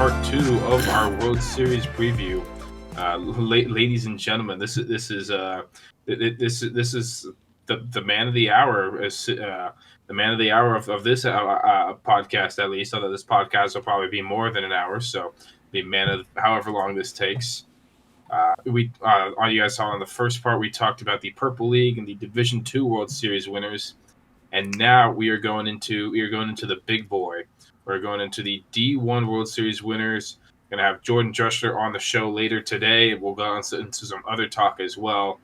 part 2 of our World Series preview. Ladies and gentlemen, this is the man of the hour, the man of the hour of this podcast, at least. Although this podcast will probably be more than an hour, so the man of however long this takes. All you guys saw in the first part, we talked about the Purple League and the Division II World Series winners, and now we are going into the big boy. We're going into the D1 World Series winners. We're going to have Jordan Drechsler on the show later today. We'll go into some other talk as well.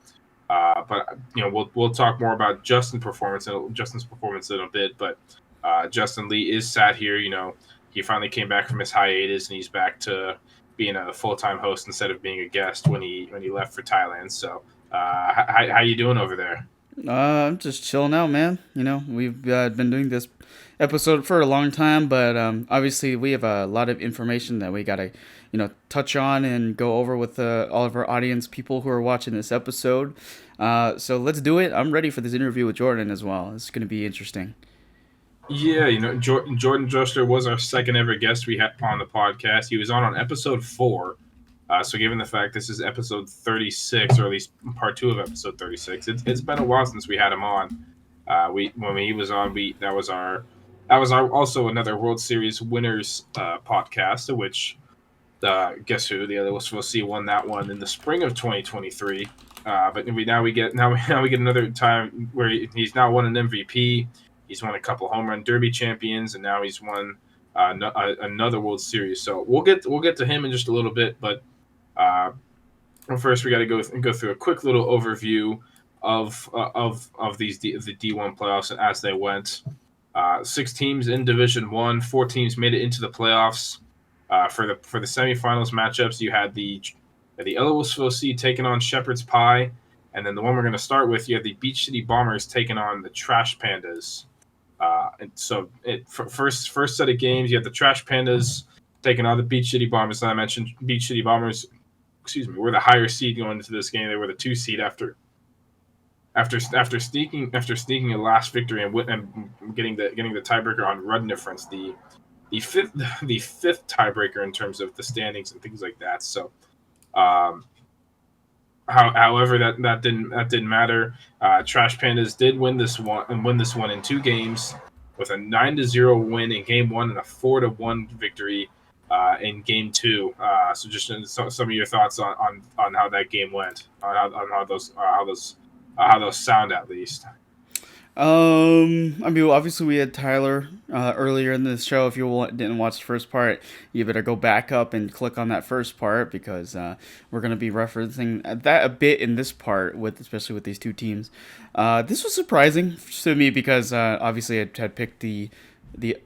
But we'll talk more about Justin's performance in a bit. But Justin Lee is sat here. He finally came back from his hiatus, and he's back to being a full-time host instead of being a guest when he left for Thailand. So how you doing over there? I'm just chilling out, man. We've been doing this episode for a long time, but obviously we have a lot of information that we gotta, touch on and go over with all of our audience, people who are watching this episode. So let's do it. I'm ready for this interview with Jordan as well. It's gonna be interesting. Yeah, Jordan Drechsler was our second ever guest we had on the podcast. He was on episode 4. So given the fact this is episode 36, or at least part 2 of episode 36, it's been a while since we had him on. When he was on, that was our also another World Series winners podcast, which guess who, the other was supposed to won that one in the spring of 2023. But now we get another time where he's now won an MVP. He's won a couple home run derby champions, and now he's won another World Series. So we'll get to him in just a little bit, but. First, we got to go through a quick little overview of the D1 playoffs as they went. 6 teams in Division 1, 4 teams made it into the playoffs. For the semifinals matchups, you had the Ellisville Sea taking on Shepherd's Pie, and then the one we're going to start with, you had the Beach City Bombers taking on the Trash Pandas. First set of games, you had the Trash Pandas taking on the Beach City Bombers. And I mentioned Beach City Bombers. Were the higher seed going into this game. They were the 2 seed after sneaking a last victory and getting the tiebreaker on run difference, the fifth tiebreaker in terms of the standings and things like that. So, however, that didn't matter. Trash Pandas did win this one in 2 games with a 9-0 win in game 1 and a 4-1 victory in game 2. So just some of your thoughts on how that game went, on how those sound at least. Obviously we had Tyler earlier in the show. If you didn't watch the first part, you better go back up and click on that first part, because we're going to be referencing that a bit in this part, especially with these 2 teams. This was surprising to me because obviously I had picked the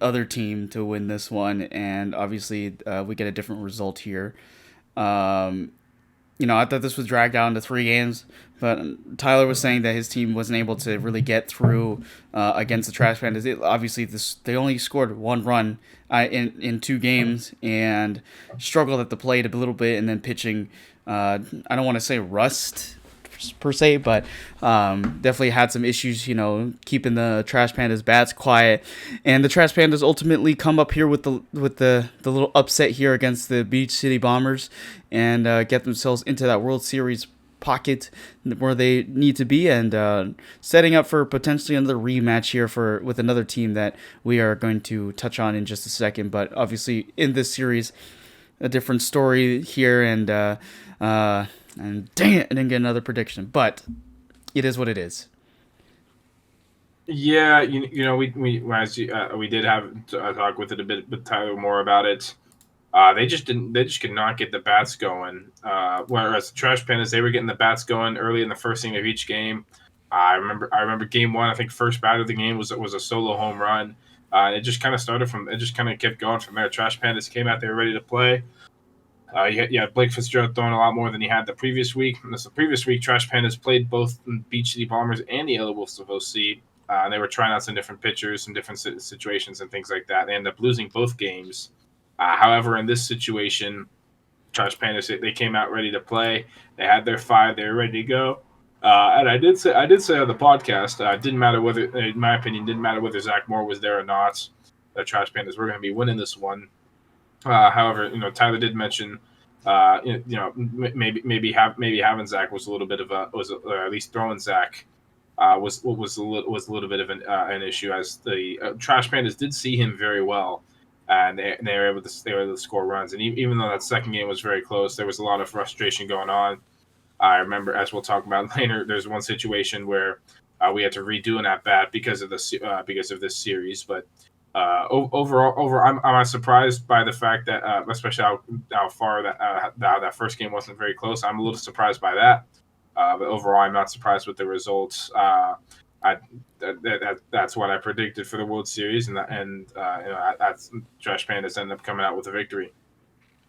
other team to win this one, and obviously we get a different result here. I thought this was dragged out into 3 games, but Tyler was saying that his team wasn't able to really get through against the Trash Pandas. They only scored 1 run in 2 games and struggled at the plate a little bit, and then pitching, I don't want to say rust per se, but definitely had some issues, keeping the Trash Pandas bats quiet, and the Trash Pandas ultimately come up here with the little upset here against the Beach City Bombers and get themselves into that World Series pocket where they need to be, and setting up for potentially another rematch here with another team that we are going to touch on in just a second. But obviously in this series, a different story here, and dang it, I didn't get another prediction, but it is what it is. Yeah, we did have a talk with it a bit with Tyler more about it. They just could not get the bats going. Whereas the Trash Pandas, they were getting the bats going early in the first inning of each game. I remember game 1. I think first batter of the game was a solo home run. It just kind of kept going from there. Trash Pandas came out, they were ready to play. Blake Fitzgerald throwing a lot more than he had the previous week. And the previous week, Trash Pandas played both the Beach City Bombers and the Ellisville Sea. They were trying out some different pitchers, some different situations and things like that. They ended up losing both games. However, in this situation, Trash Pandas, they came out ready to play. They had their 5. They were ready to go. And I did say on the podcast, didn't matter whether, in my opinion, Zach Moore was there or not. The Trash Pandas were going to be winning this one. However, Tyler did mention, maybe having Zach was a little bit of or at least throwing Zach was a little bit of an issue, as the Trash Pandas did see him very well, and they were able to score runs. And even though that second game was very close, there was a lot of frustration going on. I remember, as we'll talk about later, there's one situation where we had to redo an at bat because of this series. But overall, I'm not surprised by the fact that, especially how far that first game wasn't very close. I'm a little surprised by that. But overall, I'm not surprised with the results. That's what I predicted for the World Series, and that's Trash Pandas ended up coming out with a victory.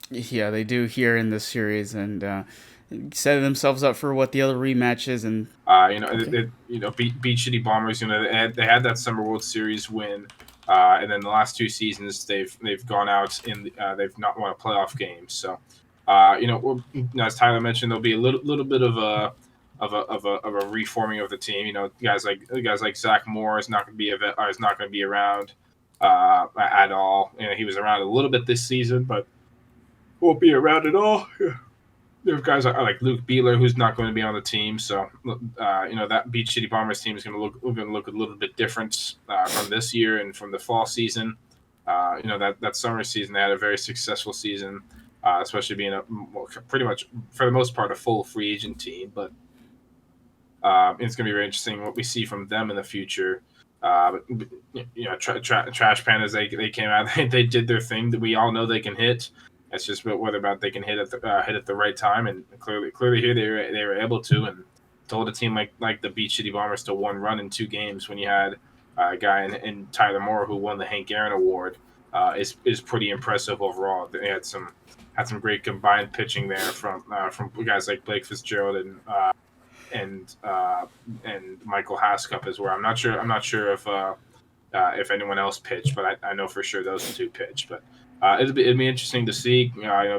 Yeah, they do here in this series, and setting themselves up for what the other rematch is. And beat shitty Bombers. They had that Summer World Series win, and then the last two seasons they've gone out they've not won a playoff game. So, as Tyler mentioned, there'll be a little bit of a reforming of the team. Guys like Zach Moore is not going to be around at all. He was around a little bit this season, but won't be around at all. There are guys like Luke Beeler, who's not going to be on the team. So, that Beat Shitty Bombers team is going to look a little bit different from this year and from the fall season. That summer season, they had a very successful season, especially being pretty much, for the most part, a full free agent team. But it's going to be very interesting what we see from them in the future. Trash Pandas, they came out, they did their thing that we all know they can hit. It's just whether or not they can hit at the right time, and clearly here they were able to, and to hold a team like the Beat Shitty Bombers to one run in 2 games when you had a guy in Tyler Moore who won the Hank Aaron Award is pretty impressive overall. They had some great combined pitching there from guys like Blake Fitzgerald and Michael Haskup as well. I'm not sure if anyone else pitched, but I know for sure those two pitched. But it'd be interesting to see.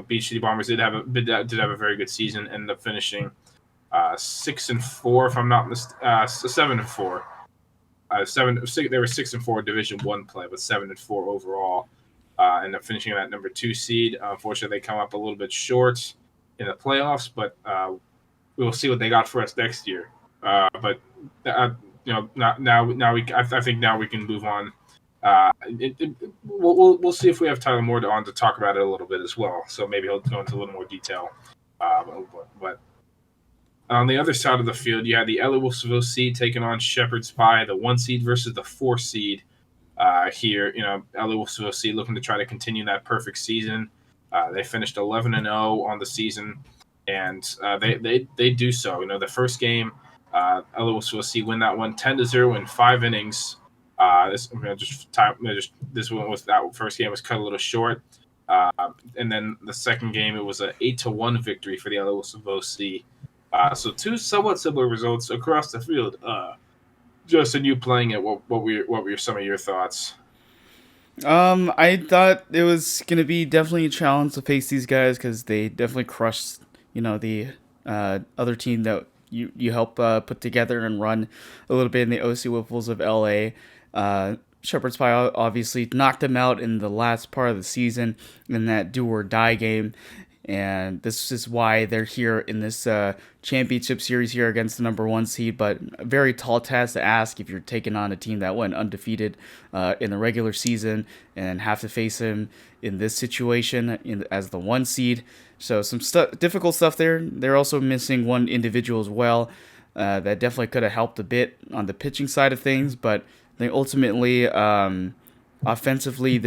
Beach City Bombers did have a very good season. Ended up finishing 6-4, if I'm not mistaken. 7-4. They were 6-4 Division I play, but 7-4 overall. Ended up finishing that number 2 seed. Unfortunately, they come up a little bit short in the playoffs, but we'll see what they got for us next year. But now I think now we can move on. We'll see if we have Tyler Moore on to talk about it a little bit as well. So maybe he'll go into a little more detail. But on the other side of the field, you had the LA Wolves of OC taking on Shepherd's Pie, the 1 seed versus the 4 seed. Here, LA Wolves of OC looking to try to continue that perfect season. They finished 11-0 on the season, and they do so. The first game, LA Wolves of OC win that one 10-0 in 5 innings. This one was that first game was cut a little short, and then the second game it was an 8-1 victory for the LA Wolves of OC. So 2 somewhat similar results across the field. Justin, you playing it, what were some of your thoughts? I thought it was gonna be definitely a challenge to face these guys because they definitely crushed, the other team that you help put together and run a little bit in the OC Whipples of LA. Shepherd's Pie obviously knocked them out in the last part of the season in that do or die game. And this is why they're here in this championship series here against the number 1 seed. But a very tall task to ask if you're taking on a team that went undefeated in the regular season and have to face them in this situation as the 1 seed. So some difficult stuff there. They're also missing one individual as well. That definitely could have helped a bit on the pitching side of things. But they ultimately, offensively,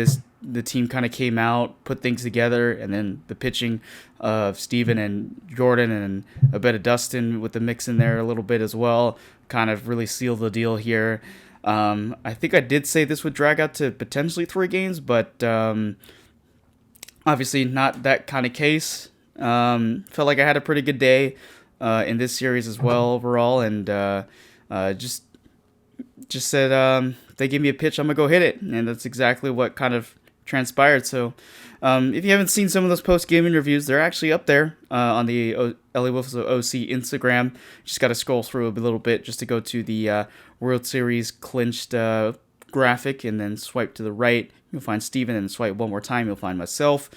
the team kind of came out, put things together, and then the pitching of Steven and Jordan and a bit of Dustin with the mix in there a little bit as well kind of really sealed the deal here. I think I did say this would drag out to potentially 3 games, but obviously not that kind of case. Felt like I had a pretty good day in this series as well overall, and just said they give me a pitch, I'm gonna go hit it, and that's exactly what kind of transpired. So if you haven't seen some of those post-game interviews, they're actually up there on the LA Wolves of OC Instagram. Just got to scroll through a little bit just to go to the World Series clinched graphic and then swipe to the right, you'll find Steven, and swipe one more time, you'll find myself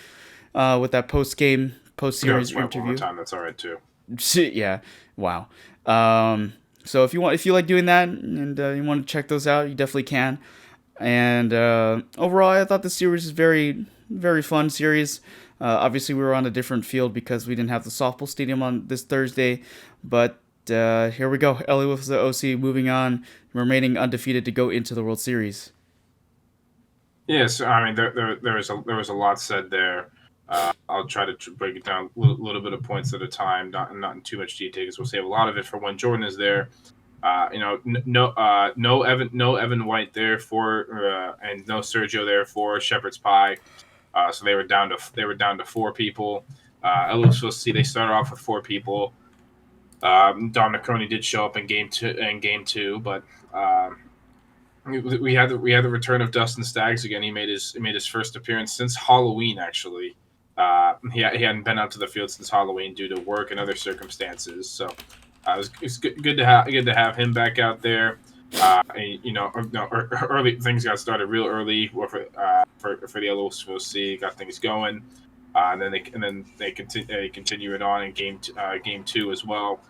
with that post-series interview. One more time, that's all right too. Yeah, wow. So if you like doing that and you want to check those out, you definitely can. And overall, I thought the series is very, very fun series. Obviously, we were on a different field because we didn't have the softball stadium on this Thursday, but here we go. LA with the OC moving on, remaining undefeated to go into the World Series. Yes, I mean there was a lot said there. I'll try to break it down a little bit of points at a time, not in too much detail, because we'll save a lot of it for when Jordan is there. No Evan White there for and no Sergio there for Shepherd's Pie. So they were down to 4 people. It was supposed to see they started off with 4 people. Don Necroni did show up in game two, but we had the return of Dustin Staggs again. He made his first appearance since Halloween, actually. He hadn't been out to the field since Halloween due to work and other circumstances. So it's good to have him back out there. Early things got started real early for the LOC, got things going, and then they continue it on in game 2 as well.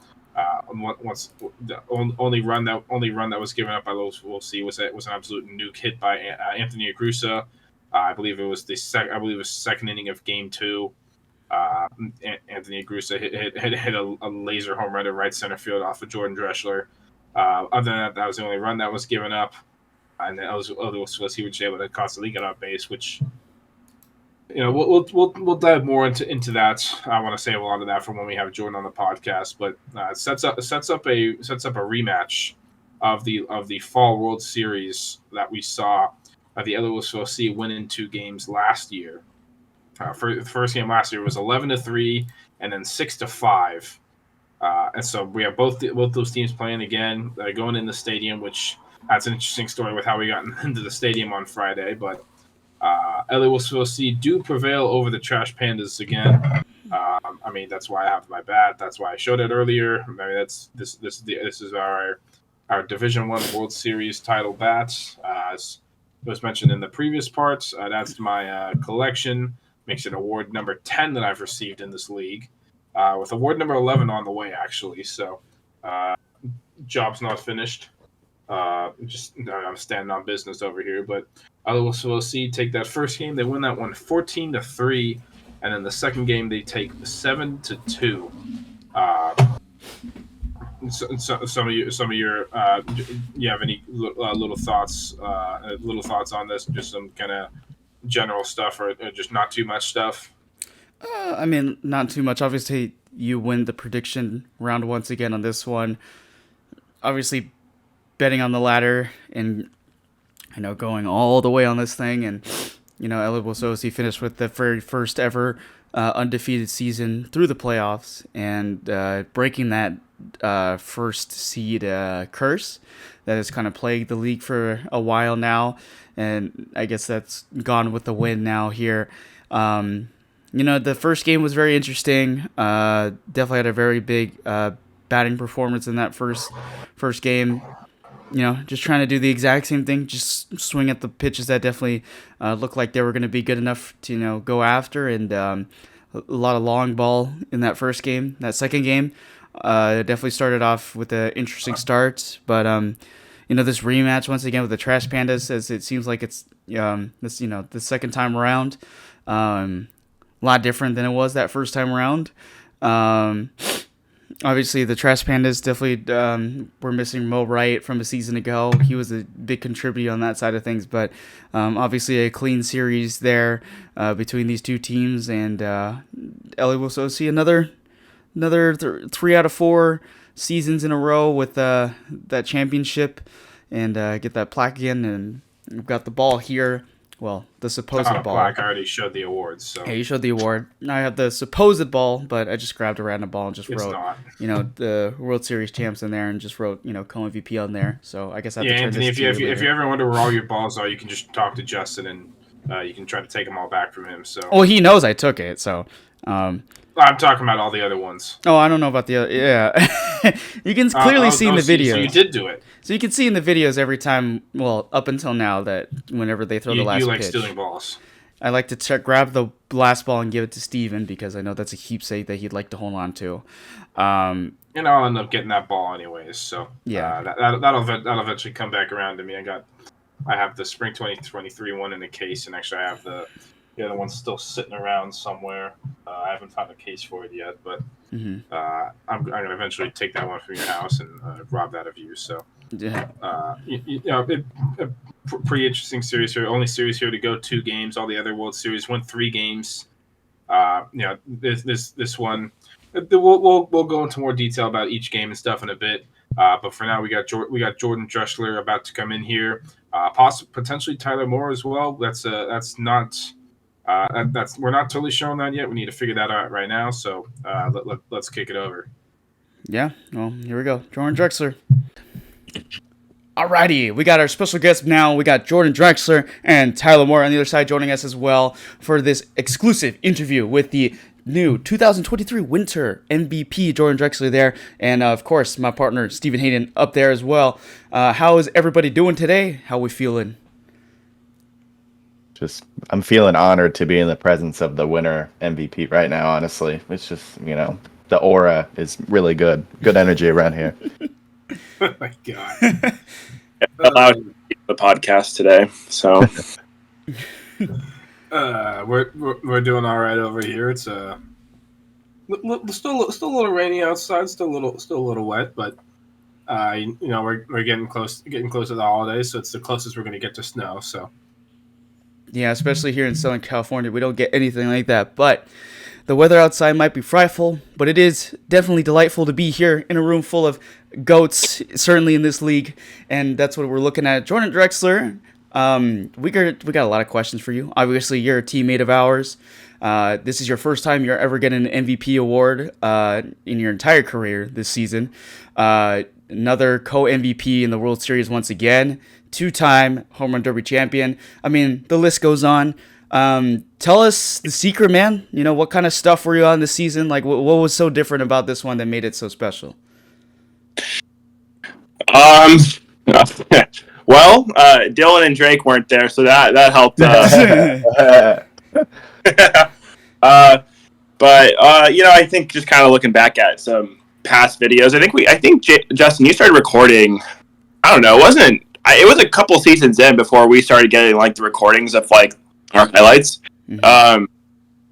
Once the only run that was given up by LOC was an absolute nuke hit by Anthony Agrusa. I believe it was second inning of game 2. Anthony Agrusa hit a laser home run to right center field off of Jordan Drechsler. Other than that was the only run that was given up, and then he was able to constantly get on base, which we'll dive more into that. I want to save a lot of that for when we have Jordan on the podcast, but it sets up a rematch of the Fall World Series that we saw the LOC win in 2 games last year. For the first game last year was 11-3, and then 6-5. And so we have both those teams playing again, going in the stadium, which that's an interesting story with how we got into the stadium on Friday. But LAFC do prevail over the Trash Pandas again. I mean, that's why I have my bat. That's why I showed it earlier. I mean, this is our Division I World Series title bat. As was mentioned in the previous parts, that's my collection. Makes it award number 10 that I've received in this league. With award number 11 on the way, actually. So, job's not finished. I'm standing on business over here. But LOC take that first game. They win that one 14-3. And then the second game, they take 7-2. Some of your, you have any little thoughts on this? Just some kind of general stuff, or just not too much stuff? I mean, not too much. Obviously, you win the prediction round once again on this one. Obviously, betting on the ladder and going all the way on this thing, and LAFC finished with the very first ever undefeated season through the playoffs, and breaking that first seed curse that has kind of plagued the league for a while now, and I guess that's gone with the win now here. The first game was very interesting. Definitely had a very big batting performance in that first game. Just trying to do the exact same thing, just swing at the pitches that definitely looked like they were going to be good enough to go after, and a lot of long ball in that first game. That second game definitely started off with an interesting start, but this rematch once again with the Trash Pandas, as it seems like it's the second time around. A lot different than it was that first time around. Obviously, the Trash Pandas definitely were missing Mo Wright from a season ago. He was a big contributor on that side of things, but obviously a clean series there between these two teams, and LA will also see another 3 out of 4 seasons in a row with that championship, and get that plaque again. And we've got the ball here. Well, the supposed ball. Plaque, I already showed the awards. So. Yeah, you showed the award. Now I have the supposed ball, but I just grabbed a random ball and just wrote, the World Series champs in there, and just wrote, co-MVP on there. So I guess I have to turn Anthony, this to you later. if you ever wonder where all your balls are, you can just talk to Justin, and you can try to take them all back from him. So. Well, he knows I took it, so. I'm talking about all the other ones. Oh, I don't know about the other. Yeah, you can clearly see in the videos. So you did do it. So you can see in the videos every time. Well, up until now, that whenever they throw the last pitch, you like stealing balls. I like to grab the last ball and give it to Steven because I know that's a keepsake that he'd like to hold on to. And I'll end up getting that ball anyways. So yeah, that'll eventually come back around to me. I have the Spring 2023 one in the case, and actually I have the other one's still sitting around somewhere. I haven't found a case for it yet, but I'm gonna eventually take that one from your house and rob that of you. So yeah. Pretty interesting series here. Only series here to go 2 games. All the other World Series went 3 games. This one, we'll go into more detail about each game and stuff in a bit. But for now, we got Jordan Drechsler about to come in here. Potentially Tyler Moore as well. That's not. We're not totally showing that yet. We need to figure that out right now. So let's kick it over. Yeah. Well, here we go. Jordan Drechsler. Alrighty, we got our special guest now. We got Jordan Drechsler and Tyler Moore on the other side joining us as well for this exclusive interview with the new 2023 Winter MVP, Jordan Drechsler there. And, of course, my partner, Stephen Hayden, up there as well. How is everybody doing today? How we feeling? I'm feeling honored to be in the presence of the winner MVP right now, honestly. It's just, the aura is really good. Good energy around here. Oh my God. Allowed the podcast today, so we're doing all right over here. It's still a little rainy outside, still a little wet, but we're getting close to the holidays, so it's the closest we're going to get to snow. So yeah, especially here in Southern California, we don't get anything like that. But the weather outside might be frightful, but it is definitely delightful to be here in a room full of goats, certainly in this league, and that's what we're looking at. Jordan Drechsler, we got a lot of questions for you. Obviously, you're a teammate of ours. This is your first time you're ever getting an MVP award in your entire career this season. Another co-MVP in the World Series once again. 2-time Home Run Derby champion. I mean, the list goes on. Tell us the secret, man. What kind of stuff were you on this season? Like, what was so different about this one that made it so special? Well, Dylan and Drake weren't there, so that helped. But I think just kind of looking back at some past videos, I think Justin, you started recording. I don't know. It was a couple seasons in before we started getting like the recordings of like our highlights. Mm-hmm.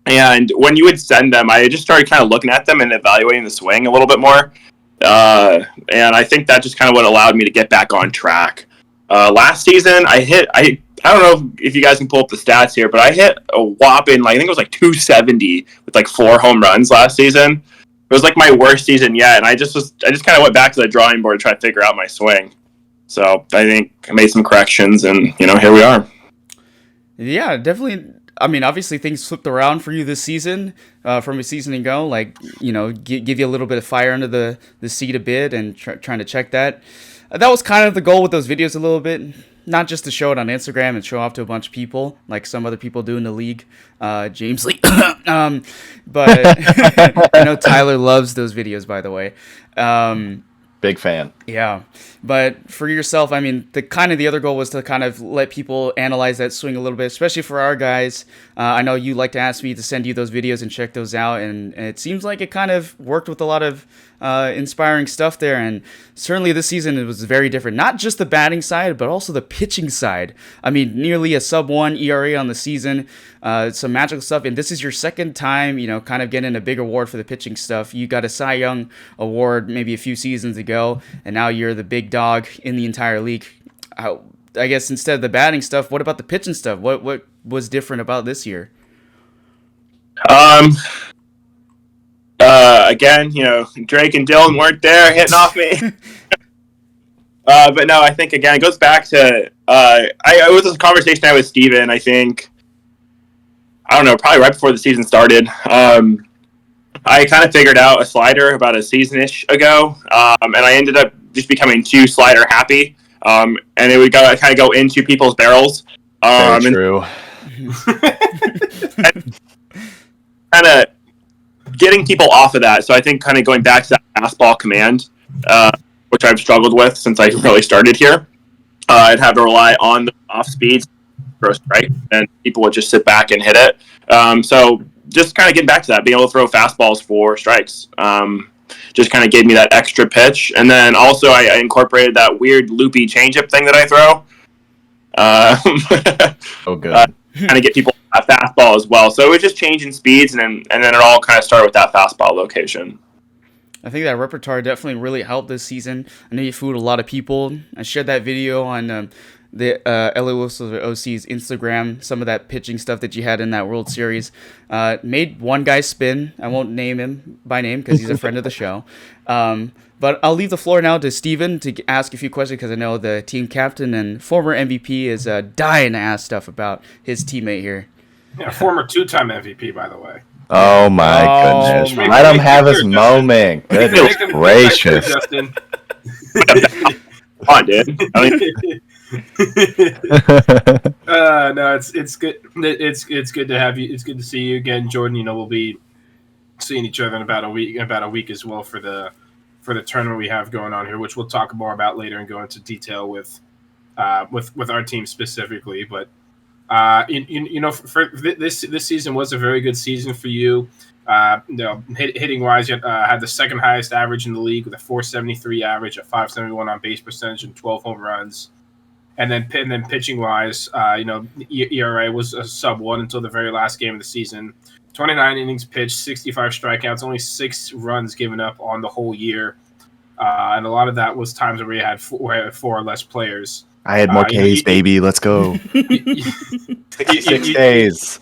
And when you would send them, I just started kind of looking at them and evaluating the swing a little bit more. And I think that just kind of what allowed me to get back on track. Last season, I don't know if you guys can pull up the stats here, but I hit a whopping, I think it was like 270 with like 4 home runs last season. It was like my worst season yet, and I just kind of went back to the drawing board to try to figure out my swing. So I think I made some corrections, and here we are. Yeah, definitely. I mean, obviously things flipped around for you this season from a season ago. Like, give you a little bit of fire under the seat a bit and trying to check that. That was kind of the goal with those videos a little bit. Not just to show it on Instagram and show off to a bunch of people like some other people do in the league. James Lee. But I know Tyler loves those videos, by the way. Big fan. Yeah. But for yourself, I mean, the other goal was to kind of let people analyze that swing a little bit, especially for our guys. I know you like to ask me to send you those videos and check those out, and it seems like it kind of worked with a lot of inspiring stuff there. And certainly this season it was very different, not just the batting side, but also the pitching side. I mean, nearly a sub-1 ERA on the season, some magical stuff. And this is your second time, kind of getting a big award for the pitching stuff. You got a Cy Young award maybe a few seasons ago, and now you're the big dog in the entire league. I guess instead of the batting stuff, what about the pitching stuff? What was different about this year? Again, Drake and Dylan weren't there hitting off me. But no, I think again it goes back to it was this conversation I had with Steven, I think. I don't know, probably right before the season started. I kind of figured out a slider about a season-ish ago, and I ended up just becoming too slider happy, and it would kind of go into people's barrels. Very true. Kind of getting people off of that. So I think kind of going back to that fastball command, which I've struggled with since I really started here. I'd have to rely on the off speeds for a strike, and people would just sit back and hit it. So just kind of getting back to that, being able to throw fastballs for strikes. Just kind of gave me that extra pitch. And then also I incorporated that weird loopy changeup thing that I throw. Oh, good. Kind of get people a fastball as well. So it was just changing speeds, and then it all kind of started with that fastball location. I think that repertoire definitely really helped this season. I know you fooled a lot of people. I shared that video on the LA Whistles OC's Instagram, some of that pitching stuff that you had in that World Series. Made one guy spin. I won't name him by name because he's a friend of the show. But I'll leave the floor now to Steven to ask a few questions because I know the team captain and former MVP is dying to ask stuff about his teammate here. Yeah, former 2-time MVP, by the way. Oh my goodness. Make- Let him make have it his clear, moment. Goodness Make them- gracious. Justin. Come on, dude. No, it's good. It's good to have you. It's good to see you again, Jordan. You know, we'll be seeing each other in about a week as well for the tournament we have going on here, which we'll talk more about later and go into detail with our team specifically. But you know, for this season was a very good season for you. Hitting wise, you had the second highest average in the league with a 473 average, a 571 on base percentage, and 12 home runs. And then pitching wise, ERA was a sub 1 until the very last game of the season. 29 innings pitched, 65 strikeouts, only 6 runs given up on the whole year. And a lot of that was times where we had 4 or less players. I had more Ks, baby. Let's go. 6 days.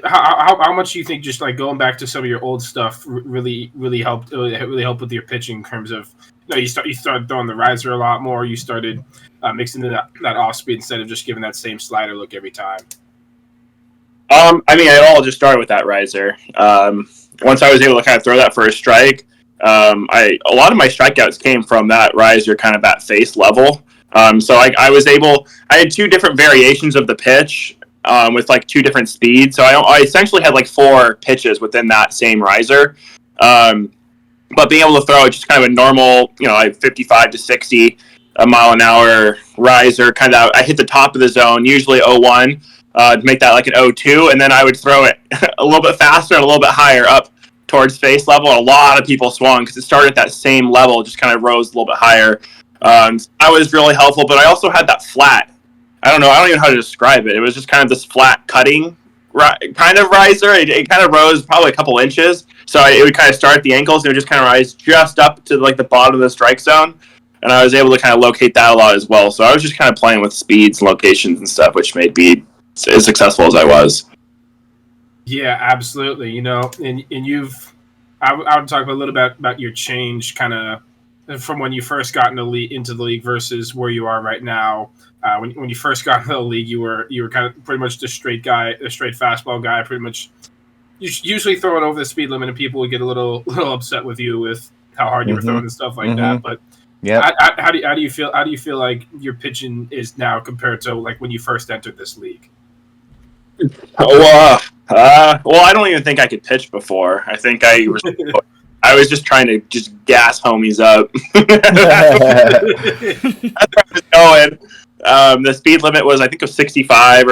How much do you think just like going back to some of your old stuff really helped with your pitching in terms of you started throwing the riser a lot more, you started mixing in that off speed instead of just giving that same slider look every time? I mean, it all just started with that riser. Once I was able to kind of throw that for a strike, a lot of my strikeouts came from that riser kind of at face level. So I had 2 different variations of the pitch with like 2 different speeds. So I essentially had like 4 pitches within that same riser. But being able to throw just kind of a normal, like 55 to 60 a mile an hour riser, kind of I hit the top of the zone, usually 0-1, to make that like an 0-2, and then I would throw it a little bit faster and a little bit higher up towards face level. And a lot of people swung because it started at that same level, just kind of rose a little bit higher. That was really helpful, but I also had that flat. I don't even know how to describe it. It was just kind of this flat cutting kind of riser. It kind of rose probably a couple inches. So it would kind of start at the ankles and it would just kind of rise just up to like the bottom of the strike zone. And I was able to kind of locate that a lot as well. So I was just kind of playing with speeds and locations and stuff, which made me as successful as I was. Yeah, absolutely. And I would talk a little bit about your change kind of from when you first got into the league versus where you are right now. When you first got into the league, you were kind of pretty much the straight fastball guy, pretty much usually throwing over the speed limit, and people would get a little upset with you with how hard you were throwing and stuff like that. But yeah, how do you feel? How do you feel like your pitching is now compared to like when you first entered this league? Well, I don't even think I could pitch before. I think I was just trying to just gas homies up. That's where I was going. The speed limit was, I think, 65,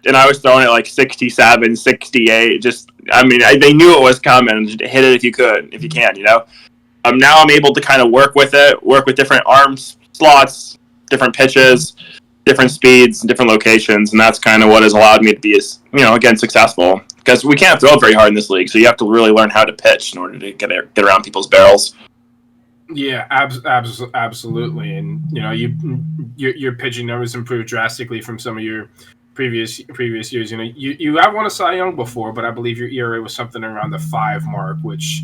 and I was throwing it like 67, 68. They knew it was coming. Just hit it if you can, Now I'm able to kind of work with different arm slots, different pitches, different speeds, different locations, and that's kind of what has allowed me to be, again, successful. Because we can't throw it very hard in this league, so you have to really learn how to pitch in order to get around people's barrels. Yeah, absolutely, and your pitching numbers improved drastically from some of your previous years. You have won a Cy Young before, but I believe your ERA was something around the 5 mark, which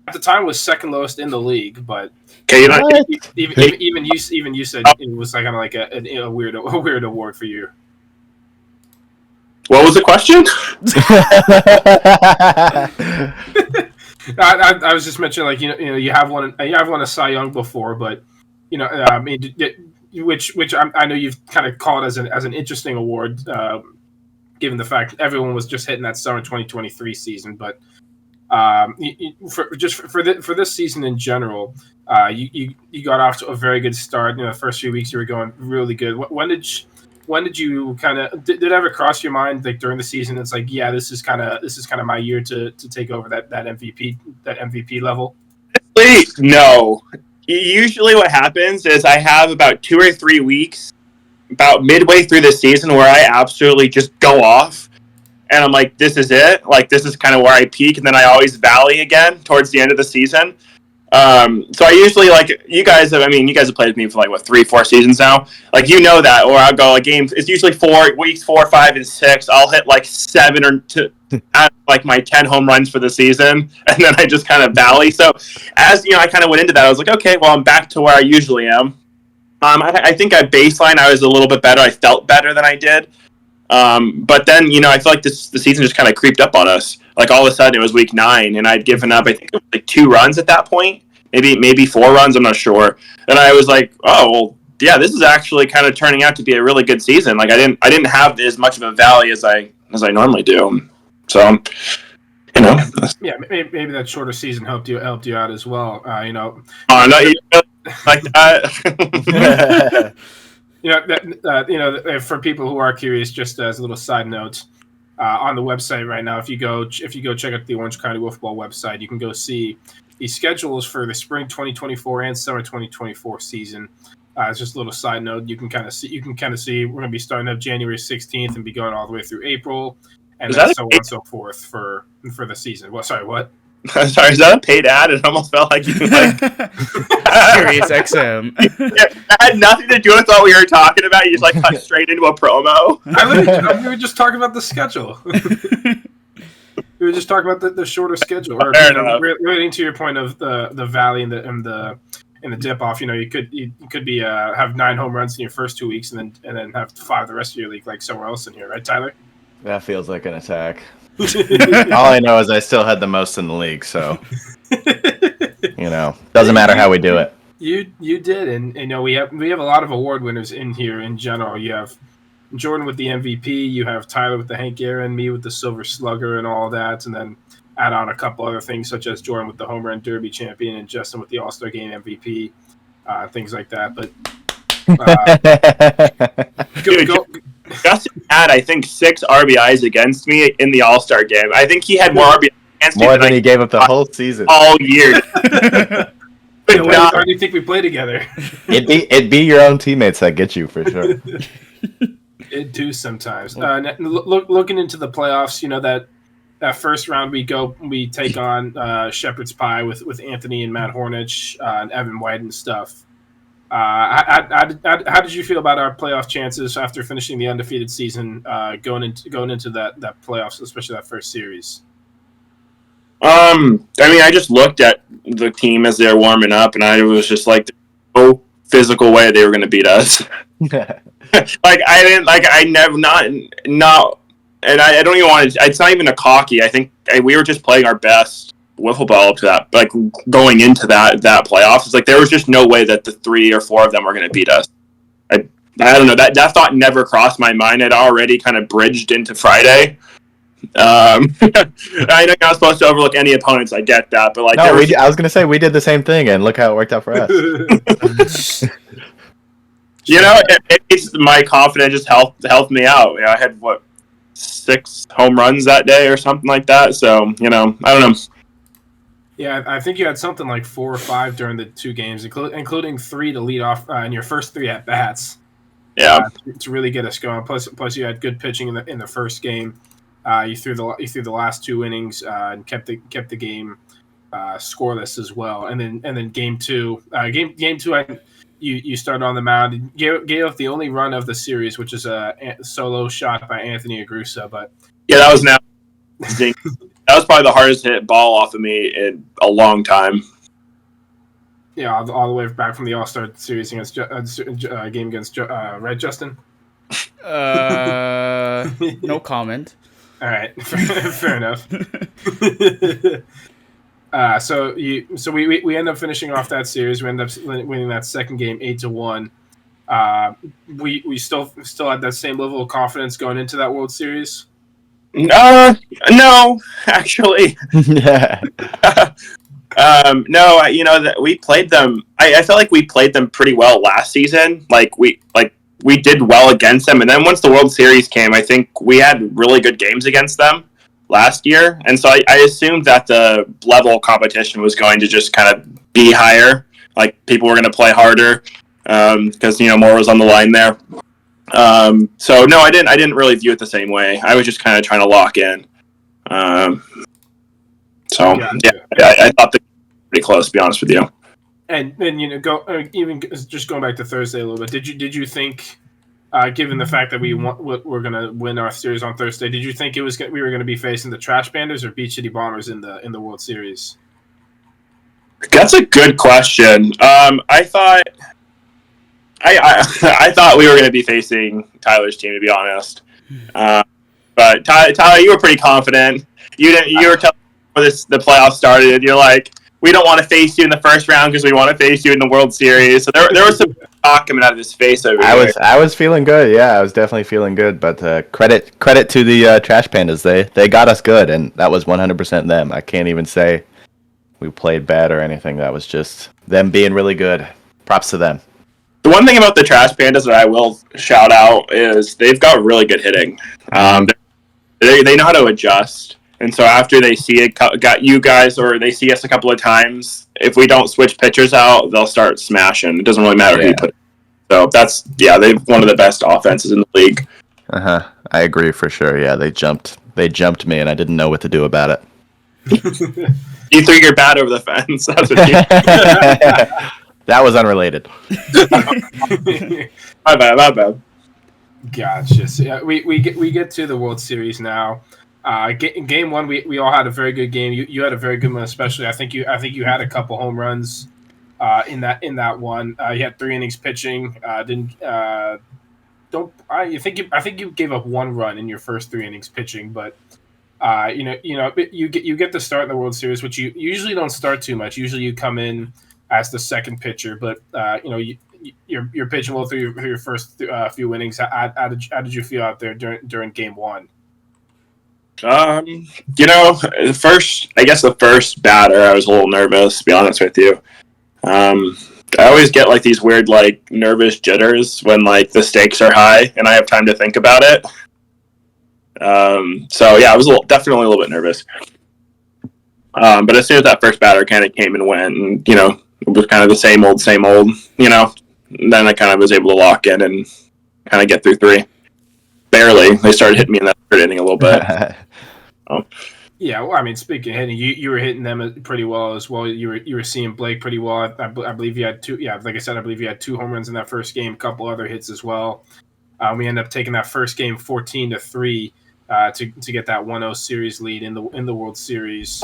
at the time was second lowest in the league. But even you said it was kind of like a weird award for you. What was the question? I was just mentioning, like you have won a Cy Young before, but which I know you've kind of called as an interesting award. given the fact that everyone was just hitting that summer 2023 season. But for this season in general, you got off to a very good start. The first few weeks you were going really good. When did you kind of did it ever cross your mind like during the season? It's like, yeah, this is kind of my year to take over that MVP level. No. Usually, what happens is I have about 2 or 3 weeks, about midway through the season, where I absolutely just go off. And I'm like, this is it. Like, this is kind of where I peak. And then I always valley again towards the end of the season. So I usually, like, you guys have played with me for, like, 3-4 seasons now. Like, that. Or I'll go, like, games. It's usually 4 weeks, 4, 5, and 6. I'll hit, like, 7 or 2 at, like, my 10 home runs for the season. And then I just kind of valley. So as, I kind of went into that, I was like, okay, well, I'm back to where I usually am. I think at baseline, I was a little bit better. I felt better than I did. But then, I feel like the season just kind of creeped up on us. Like, all of a sudden, it was week 9, and I'd given up, I think, it was like 2 runs at that point. Maybe 4 runs, I'm not sure. And I was like, oh, well, yeah, this is actually kind of turning out to be a really good season. Like, I didn't have as much of a valley as I normally do. So, Yeah, maybe that shorter season helped you out as well. Oh, no, like that. For people who are curious, just as a little side note, on the website right now, if you go check out the Orange County Wiffball website, you can go see the schedules for the spring 2024 and summer 2024 season. It's just a little side note. You can kind of see we're going to be starting up January 16th and be going all the way through April, and then so on and so forth for the season. Well, sorry, what? Sorry, is that a paid ad? It almost felt like you like Sirius XM. It had nothing to do with what we were talking about. You just like cut straight into a promo. We were just talking about the schedule. We were just talking about the shorter schedule. Or, relating to your point of the valley and the dip off. You could be have 9 home runs in your first 2 weeks and then have 5 the rest of your league, like somewhere else in here, right, Tyler? That feels like an attack. All I know is I still had the most in the league, so doesn't matter how we do it. You did, and we have a lot of award winners in here in general. You have Jordan with the MVP, you have Tyler with the Hank Aaron, me with the Silver Slugger and all that, and then add on a couple other things such as Jordan with the Home Run Derby champion and Justin with the All-Star Game MVP, things like that. But Justin had, I think, 6 RBIs against me in the All-Star game. I think he had more RBIs against me than he gave up the whole season. All year. Why do you think we play together? It'd be your own teammates that get you, for sure. It do sometimes. Looking into the playoffs, that first round we take on Shepherd's Pie with Anthony and Matt Hornich and Evan White and stuff. How did you feel about our playoff chances after finishing the undefeated season, going into that playoffs, especially that first series? I just looked at the team as they were warming up, and I was just like, there's no physical way they were going to beat us. I never not, and I don't even want to. It's not even a cocky. I think we were just playing our best wiffle ball up to that, like going into that playoffs. It's like there was just no way that the 3 or 4 of them were going to beat us. I don't know, that thought never crossed my mind. It already kind of bridged into Friday. I know you're not supposed to overlook any opponents. I get that, but I was going to say we did the same thing, and look how it worked out for us. It's my confidence just helped me out. I had 6 home runs that day or something like that. So I don't know. Yeah, I think you had something like 4 or 5 during the 2 games, including 3 to lead off in your first 3 at bats. Yeah, to really get us going. Plus, you had good pitching in the first game. You threw the last 2 innings and kept the game scoreless as well. And then game 2, you started on the mound and gave up the only run of the series, which is a solo shot by Anthony Agrusa. But yeah, that was now. That was probably the hardest hit ball off of me in a long time. Yeah, all the way back from the All-Star series against game against Red, Justin. No comment. All right, fair enough. So we end up finishing off that series. We end up winning that second game 8-1. We still had that same level of confidence going into that World Series. No, actually. Yeah. No, that we played them. I felt like we played them pretty well last season. We did well against them, and then once the World Series came, I think we had really good games against them last year, and so I assumed that the level of competition was going to just kind of be higher. Like people were going to play harder because more was on the line there. So no, I didn't really view it the same way. I was just kind of trying to lock in. So I thought they were pretty close, to be honest with you. And even just going back to Thursday a little bit, did you think, given the fact that we're going to win our series on Thursday, did you think we were going to be facing the Trash Banders or Beach City Bombers in the World Series? That's a good question. I thought I thought we were going to be facing Tyler's team, to be honest. But Tyler, you were pretty confident. You were telling me before the playoffs started. You're like, we don't want to face you in the first round because we want to face you in the World Series. So there was some talk coming out of his face over here. I was feeling good. Yeah, I was definitely feeling good. But credit to the Trash Pandas. They got us good, and that was 100% them. I can't even say we played bad or anything. That was just them being really good. Props to them. The one thing about the Trash Pandas that I will shout out is they've got really good hitting. They know how to adjust. And so after they see it, got you guys, or they see us a couple of times, if we don't switch pitchers out, they'll start smashing. It doesn't really matter who you put. So they've one of the best offenses in the league. I agree for sure. Yeah, they jumped me, and I didn't know what to do about it. You threw your bat over the fence. That's what you That was unrelated. My bad. Gotcha. So, yeah, we get to the World Series now. Game one, we all had a very good game. You had a very good one, especially. I think you had a couple home runs in that one. You had 3 innings pitching. I think you gave up 1 run in your first 3 innings pitching, but you get the start in the World Series, which you usually don't start too much. Usually you come in as the second pitcher, but you're pitching well through your first few innings. How did you feel out there during game one? The first batter, I was a little nervous, to be honest with you. I always get like these weird like nervous jitters when like the stakes are high and I have time to think about it. So yeah, I was definitely a little bit nervous. But as soon as that first batter kind of came and went, and it was kind of the same old, then I kind of was able to lock in and kind of get through 3. Barely. They started hitting me in that third inning a little bit. Yeah, well, I mean, speaking of hitting, you were hitting them pretty well as well. You were seeing Blake pretty well. I believe you had 2. Yeah, like I said, I believe you had 2 home runs in that first game, a couple other hits as well. We ended up taking that first game 14-3 to get that 1-0 series lead in the World Series.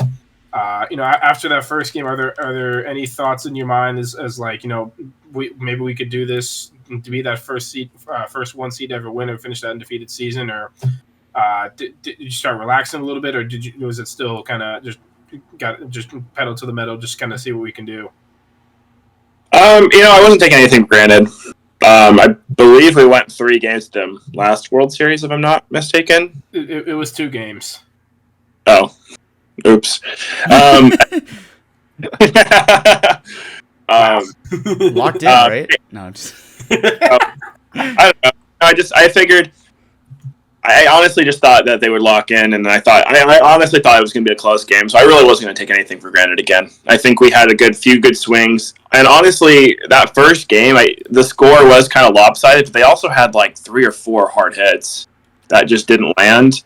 After that first game, are there any thoughts in your mind as like, maybe we could do this to be that first 1 seed ever win and finish that undefeated season, or did you start relaxing a little bit, or was it still kind of just pedal to the metal, just kind of see what we can do? I wasn't taking anything for granted. I believe we went 3 against them last World Series, if I'm not mistaken. It was 2 games. Oh. Oops. Locked in, right? No, I'm just... I don't know. I figured. I honestly just thought that they would lock in, and I honestly thought it was going to be a close game, so I really wasn't going to take anything for granted again. I think we had a few good swings, and honestly, that first game, the score was kind of lopsided, but they also had like 3 or 4 hard hits that just didn't land.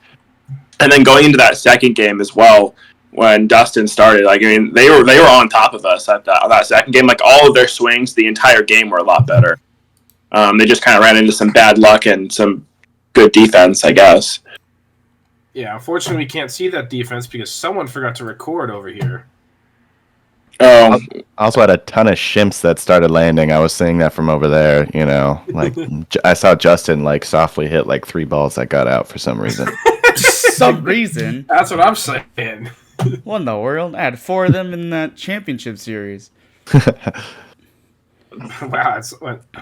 And then going into that second game as well, when Dustin started, they were on top of us at that second game. Like all of their swings, the entire game were a lot better. They just kind of ran into some bad luck and some good defense, I guess. Yeah, unfortunately, we can't see that defense because someone forgot to record over here. I also had a ton of shimps that started landing. I was seeing that from over there, like I saw Justin like softly hit like 3 balls that got out for some reason. Some reason. That's what I'm saying. What in the world? I had 4 of them in that championship series. Wow, it's,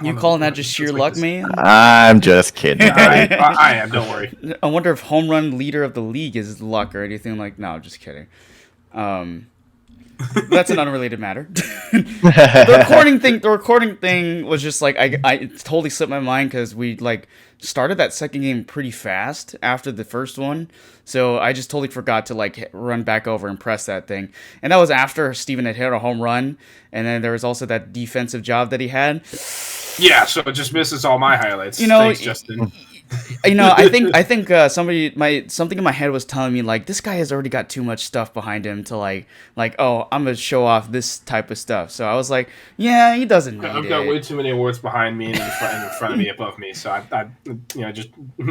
You calling that just sheer luck, man? I'm just kidding. buddy. I am. Don't worry. I wonder if home run leader of the league is luck or anything like. No, just kidding. That's an unrelated matter. The recording thing was just like I totally slipped my mind because we like started that second game pretty fast after the first one, so I just totally forgot to like run back over and press that thing. And that was after Steven had hit a home run, and then there was also that defensive job that he had. Yeah, so it just misses all my highlights. You know, Thanks, Justin. I think something in my head was telling me like this guy has already got too much stuff behind him to like oh, I'm gonna show off this type of stuff. So I was like, yeah, he doesn't need I've got way too many awards behind me and in front of me, above me. So I just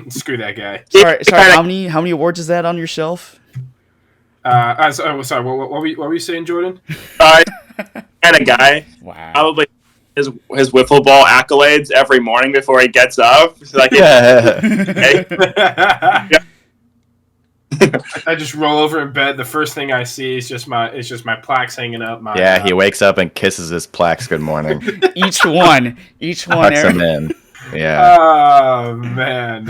screw that guy. Sorry. How many awards is that on your shelf? Sorry. What were you saying, Jordan? Kind of guy. Wow. Probably his wiffle ball accolades every morning before he gets up. It's like, I just roll over in bed. The first thing I see is just my plaques hanging up. He wakes up and kisses his plaques good morning. each one. Tucks them in. Yeah. Oh man.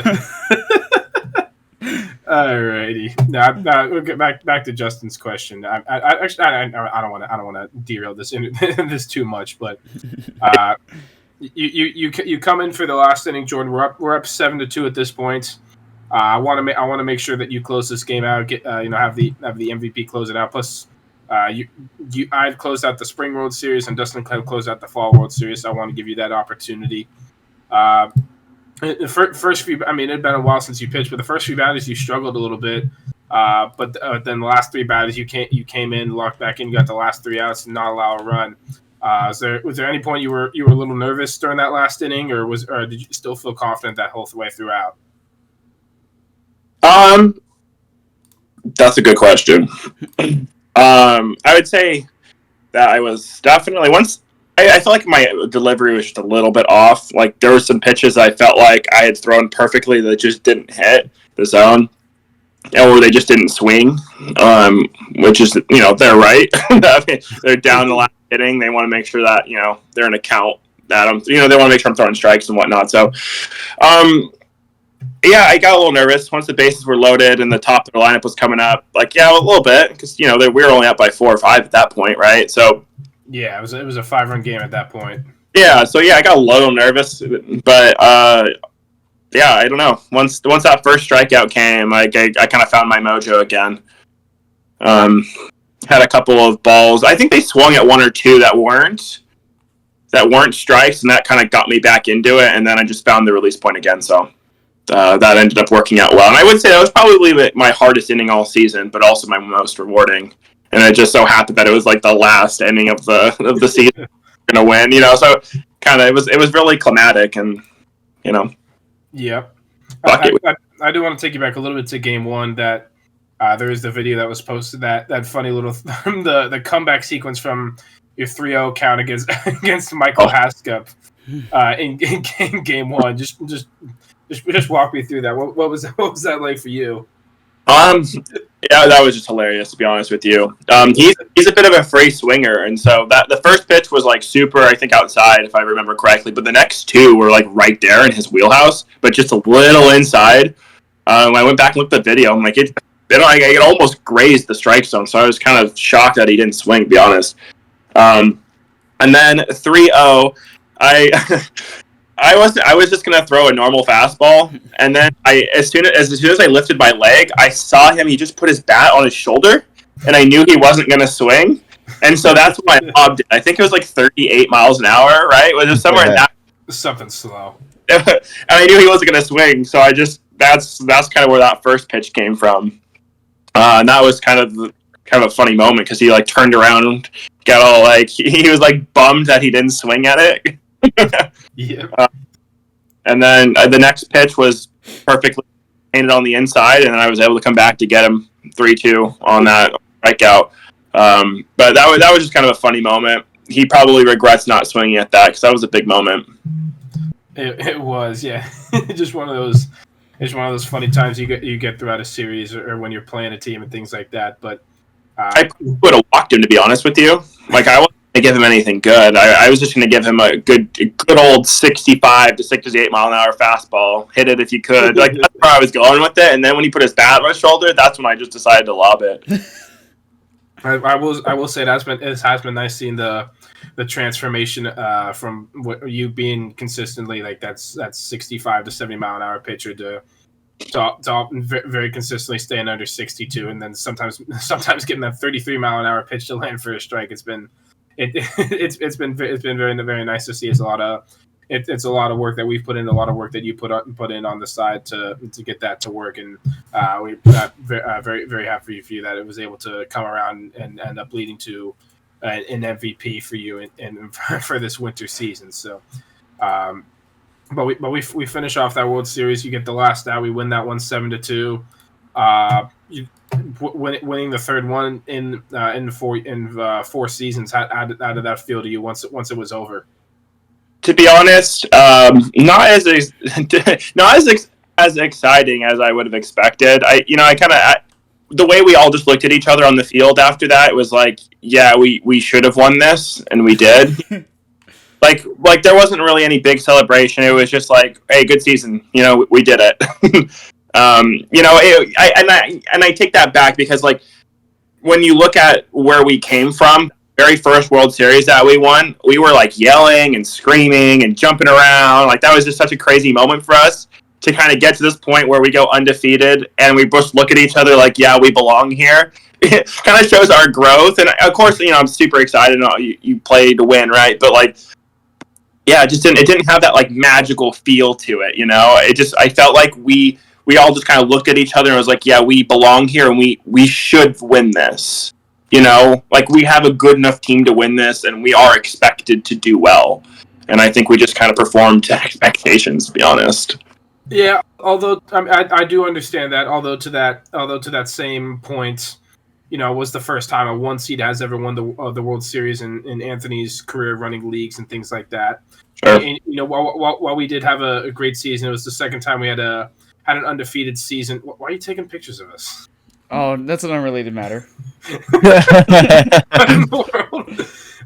Alrighty. Now we'll get back to Justin's question. I don't want to derail this this too much, but you come in for the last inning, Jordan. We're up 7-2 at this point. I want to make sure that you close this game out. Get have the MVP close it out. Plus, I closed out the Spring World Series and Dustin closed out the Fall World Series. So I want to give you that opportunity. The first few, I mean, it had been a while since you pitched, but the first few batters you struggled a little bit. But then the last three batters you came in, locked back in, you got the last 3 outs, and not allow a run. Was there any point you were a little nervous during that last inning, or did you still feel confident that whole way throughout? That's a good question. I would say that I was definitely I felt like my delivery was just a little bit off. Like there were some pitches I felt like I had thrown perfectly that just didn't hit the zone, or they just didn't swing. Which is they're right. They're down the last inning. They want to make sure that they're in a count that they want to make sure I'm throwing strikes and whatnot. So, I got a little nervous once the bases were loaded and the top of the lineup was coming up. Like a little bit because we were only up by 4 or 5 at that point, right? So. Yeah, it was a 5-run game at that point. Yeah, so I got a little nervous, but I don't know. Once that first strikeout came, I kind of found my mojo again. Had a couple of balls. I think they swung at 1 or 2 that weren't strikes, and that kind of got me back into it. And then I just found the release point again. So that ended up working out well. And I would say that was probably my hardest inning all season, but also my most rewarding. And it just so happened that it was like the last inning of the season gonna win, so kind of it was really climatic and Yep. I do want to take you back a little bit to game 1. That there is the video that was posted, that funny little the comeback sequence from your 3-0 count against Michael Haskell in game 1. Just walk me through that. What was that like for you? Yeah, that was just hilarious, to be honest with you. He's a bit of a free swinger, and so that the first pitch was like super, I think, outside, if I remember correctly, but the next 2 were like right there in his wheelhouse, but just a little inside. When I went back and looked at the video, I'm like, it almost grazed the strike zone, so I was kind of shocked that he didn't swing, to be honest. And then 3-0, I was just gonna throw a normal fastball, and then as soon as I lifted my leg, I saw him. He just put his bat on his shoulder, and I knew he wasn't gonna swing, and so that's when I lobbed it. I think it was like 38 miles an hour, right? It was just somewhere in that. Something slow. And I knew he wasn't gonna swing, so that's kind of where that first pitch came from, and that was kind of a funny moment because he like turned around, got all like he was like bummed that he didn't swing at it. Yeah. And then the next pitch was perfectly painted on the inside, and then I was able to come back to get him 3-2 on that strikeout. But that was just kind of a funny moment. He probably regrets not swinging at that because that was a big moment. It was, yeah. Just one of those. It's one of those funny times you get throughout a series or when you're playing a team and things like that. But I would have walked him, to be honest with you. Like I wasn't to give him anything good. I was just going to give him a good old 65 to 68 mile an hour fastball. Hit it if you could. Like, that's where I was going with it. And then when he put his bat on his shoulder, that's when I just decided to lob it. I will say it has been nice seeing the transformation from what you being consistently like that's 65 to 70 mile an hour pitcher to very consistently staying under 62, and then sometimes getting that 33 mile an hour pitch to land for a strike. It's been very nice to see. It's a lot of work that we've put in, a lot of work that you put in on the side to get that to work, and we're very happy for you that it was able to come around and end up leading to an MVP for you and for this winter season. So. But we finish off that World Series. You get the last out. We win that one 7-2. Winning the third one in 4 seasons. How did that feel to you once it was over? To be honest, not as exciting as I would have expected. The way we all just looked at each other on the field after that, it was like, yeah, we should have won this, and we did. Like there wasn't really any big celebration. It was just like, hey, good season. We did it. I take that back because like when you look at where we came from, very first World Series that we won, we were like yelling and screaming and jumping around. Like that was just such a crazy moment for us to kind of get to this point where we go undefeated and we just look at each other like, yeah, we belong here. It kind of shows our growth. And of course, I'm super excited. You play to win, right? But like, yeah, it didn't have that like magical feel to it, I felt like we all just kind of looked at each other and was like, yeah, we belong here and we should win this. Like we have a good enough team to win this and we are expected to do well. And I think we just kind of performed to expectations, to be honest. Yeah, although I do understand that. Although to that same point, was the first time a 1 seed has ever won the World Series in Anthony's career running leagues and things like that. Sure. And, while we did have a great season, it was the second time we had an undefeated season. Why are you taking pictures of us? Oh, that's an unrelated matter. And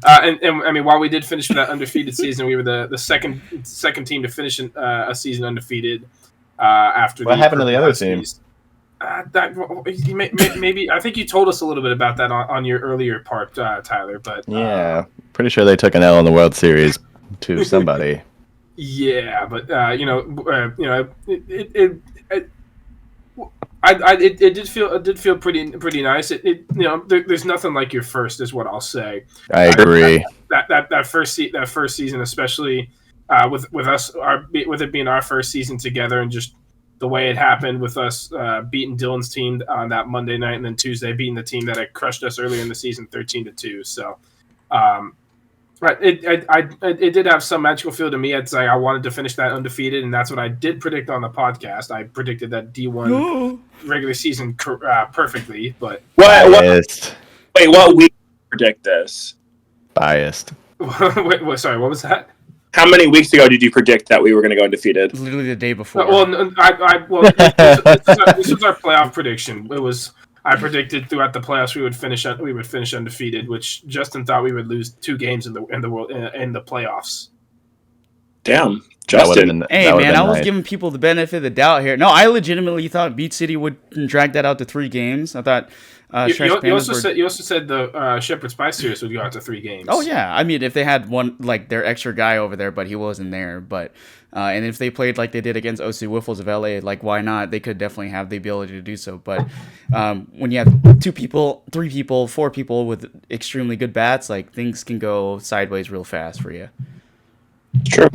I mean, while we did finish with that undefeated season, we were the second team to finish a season undefeated. After what happened to the other team? Maybe I think you told us a little bit about that on your earlier part, Tyler. But yeah, pretty sure they took an L in the World Series to somebody. Yeah, but it did feel pretty nice. There's nothing like your first, is what I'll say. I agree. That first season, especially with us, with it being our first season together, and just the way it happened with us beating Dylan's team on that Monday night, and then Tuesday beating the team that had crushed us earlier in the season 13-2. So, it did have some magical feel to me. It's like I wanted to finish that undefeated, and that's what I did predict on the podcast. I predicted that D1 regular season perfectly. But biased. What week did you predict this? Biased. Sorry, what was that? How many weeks ago did you predict that we were going to go undefeated? Literally the day before. This was our playoff prediction. I predicted throughout the playoffs we would finish undefeated, which Justin thought we would lose 2 games in the playoffs. Damn, Justin. Hey man, I was giving people the benefit of the doubt here. No, I legitimately thought Beach City would drag that out to 3 games. I thought. You also said the Shepherd Spice Series would go out to 3 games. Oh yeah, I mean if they had one like their extra guy over there, but he wasn't there. But and if they played like they did against OC Wiffles of LA, like why not? They could definitely have the ability to do so. But when you have 2 people, 3 people, 4 people with extremely good bats, like things can go sideways real fast for you. True.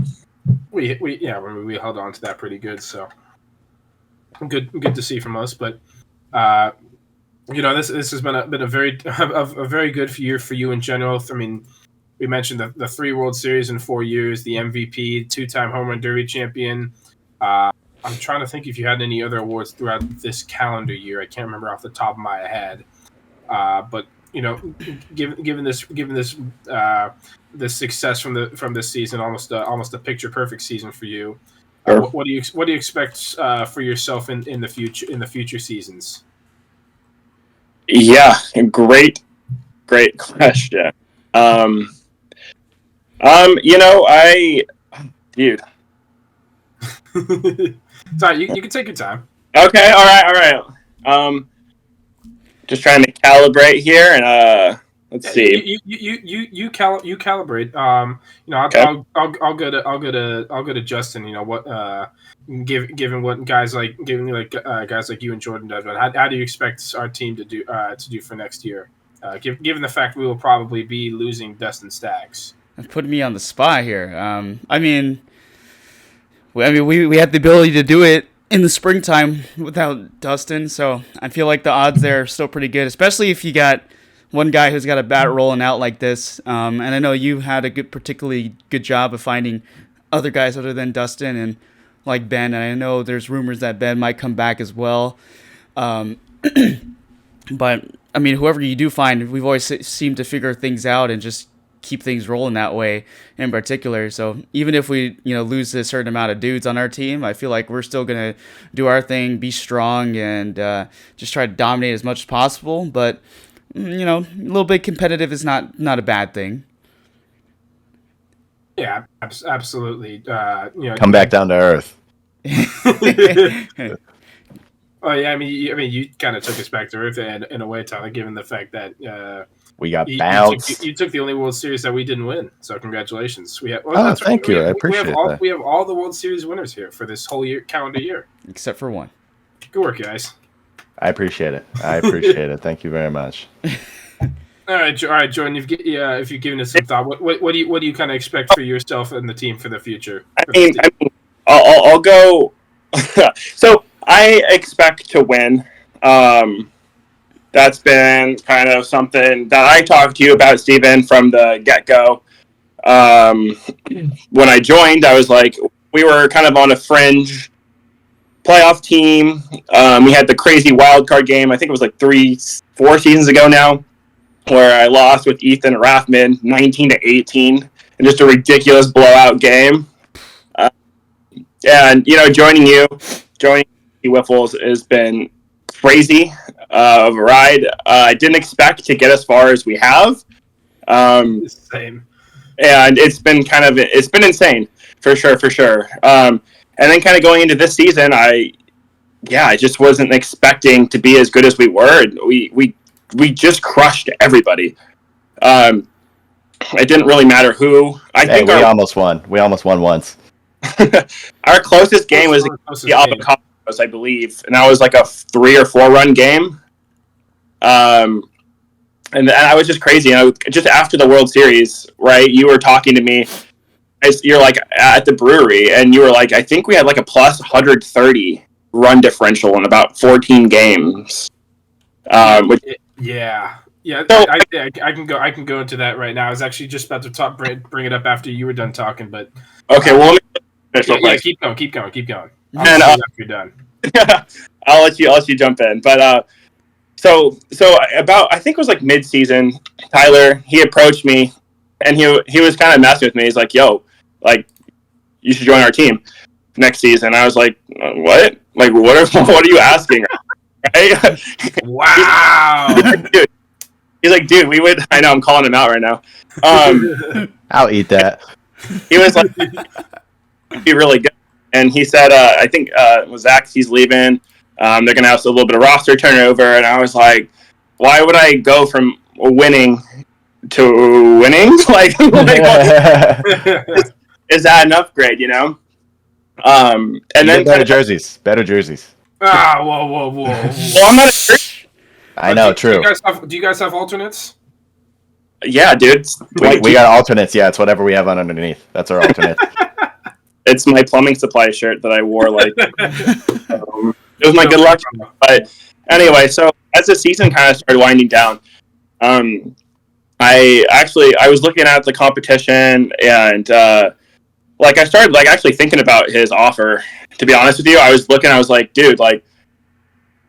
We held on to that pretty good. So good to see from us, but. This has been a very good year for you in general. I mean, we mentioned the 3 World Series in 4 years, the MVP, 2-time home run derby champion. I'm trying to think if you had any other awards throughout this calendar year. I can't remember off the top of my head. But given this success from this season, almost a picture perfect season for you. Sure. What do you expect for yourself in the future seasons? Yeah, great question. Dude. Sorry, you can take your time. Okay, all right. Just trying to calibrate here, and let's see. You calibrate. Okay. I'll go to Justin. You know what? Given what guys like guys like you and Jordan does, how do you expect our team to do for next year? Given the fact we will probably be losing Dustin Staggs. It's putting me on the spot here. We had the ability to do it in the springtime without Dustin, so I feel like the odds there are still pretty good, especially if you got one guy who's got a bat rolling out like this. And I know you had a particularly good job of finding other guys other than Dustin and like Ben, and I know there's rumors that Ben might come back as well. But I mean, whoever you do find, we've always seemed to figure things out and just keep things rolling that way in particular. So even if we, lose a certain amount of dudes on our team, I feel like we're still going to do our thing, be strong, and just try to dominate as much as possible. But, a little bit competitive is not a bad thing. Yeah, absolutely. Come back down to earth. Oh yeah, I mean, you kind of took us back to earth in a way, Tyler. Given the fact that we got bounced. You took the only World Series that we didn't win, so congratulations. We have. Thank you. I appreciate that. We have all the World Series winners here for this whole calendar year, except for one. Good work, guys. I appreciate it. It. Thank you very much. All right, Jordan. If you've given us some thought, what do you kind of expect for yourself and the team for the future? I'll go. So I expect to win. That's been kind of something that I talked to you about, Steven, from the get-go. When I joined, I was like, we were kind of on a fringe playoff team. We had the crazy wild card game. I think it was like 4 seasons ago now, where I lost with Ethan Raffman 19-18 in just a ridiculous blowout game. And joining Wiffles has been crazy of a ride. I didn't expect to get as far as we have. Same. And it's been insane for sure. And then kind of going into this season, I just wasn't expecting to be as good as we were. We just crushed everybody. It didn't really matter who. We almost won. We almost won once. Our closest game was the Avocados, I believe, and that was like a 3 or 4 run game. And I was just crazy. Just after the World Series, right? You were talking to me. You're like at the brewery, and you were like, I think we had like a plus 130 run differential in about 14 games. Yeah. So, I can go into that right now. I was actually just about to bring it up after you were done talking, but okay. Well, let me keep going. And after you're done. I'll let you jump in. But so about, I think it was like mid-season, Tyler, he approached me, and he was kind of messing with me. He's like, "Yo, like, you should join our team next season." I was like, "What? Like, what are you asking?" Right? Wow. He's like, "Dude, we would." I know I'm calling him out right now. I'll eat that. He was like, "It'd be really good." And he said, I think Zach, he's leaving. They're going to have a little bit of roster turnover. And I was like, why would I go from winning to winning? like is that an upgrade, And then better jerseys. Ah, whoa. Well, I'm not a I know, true. Do you guys have alternates? Yeah, dude. We got alternates. Yeah, it's whatever we have on underneath. That's our alternate. It's my plumbing supply shirt that I wore. Like, it was my good luck. But anyway, so as the season kind of started winding down, I was looking at the competition, and I started actually thinking about his offer. To be honest with you, I was like, dude, like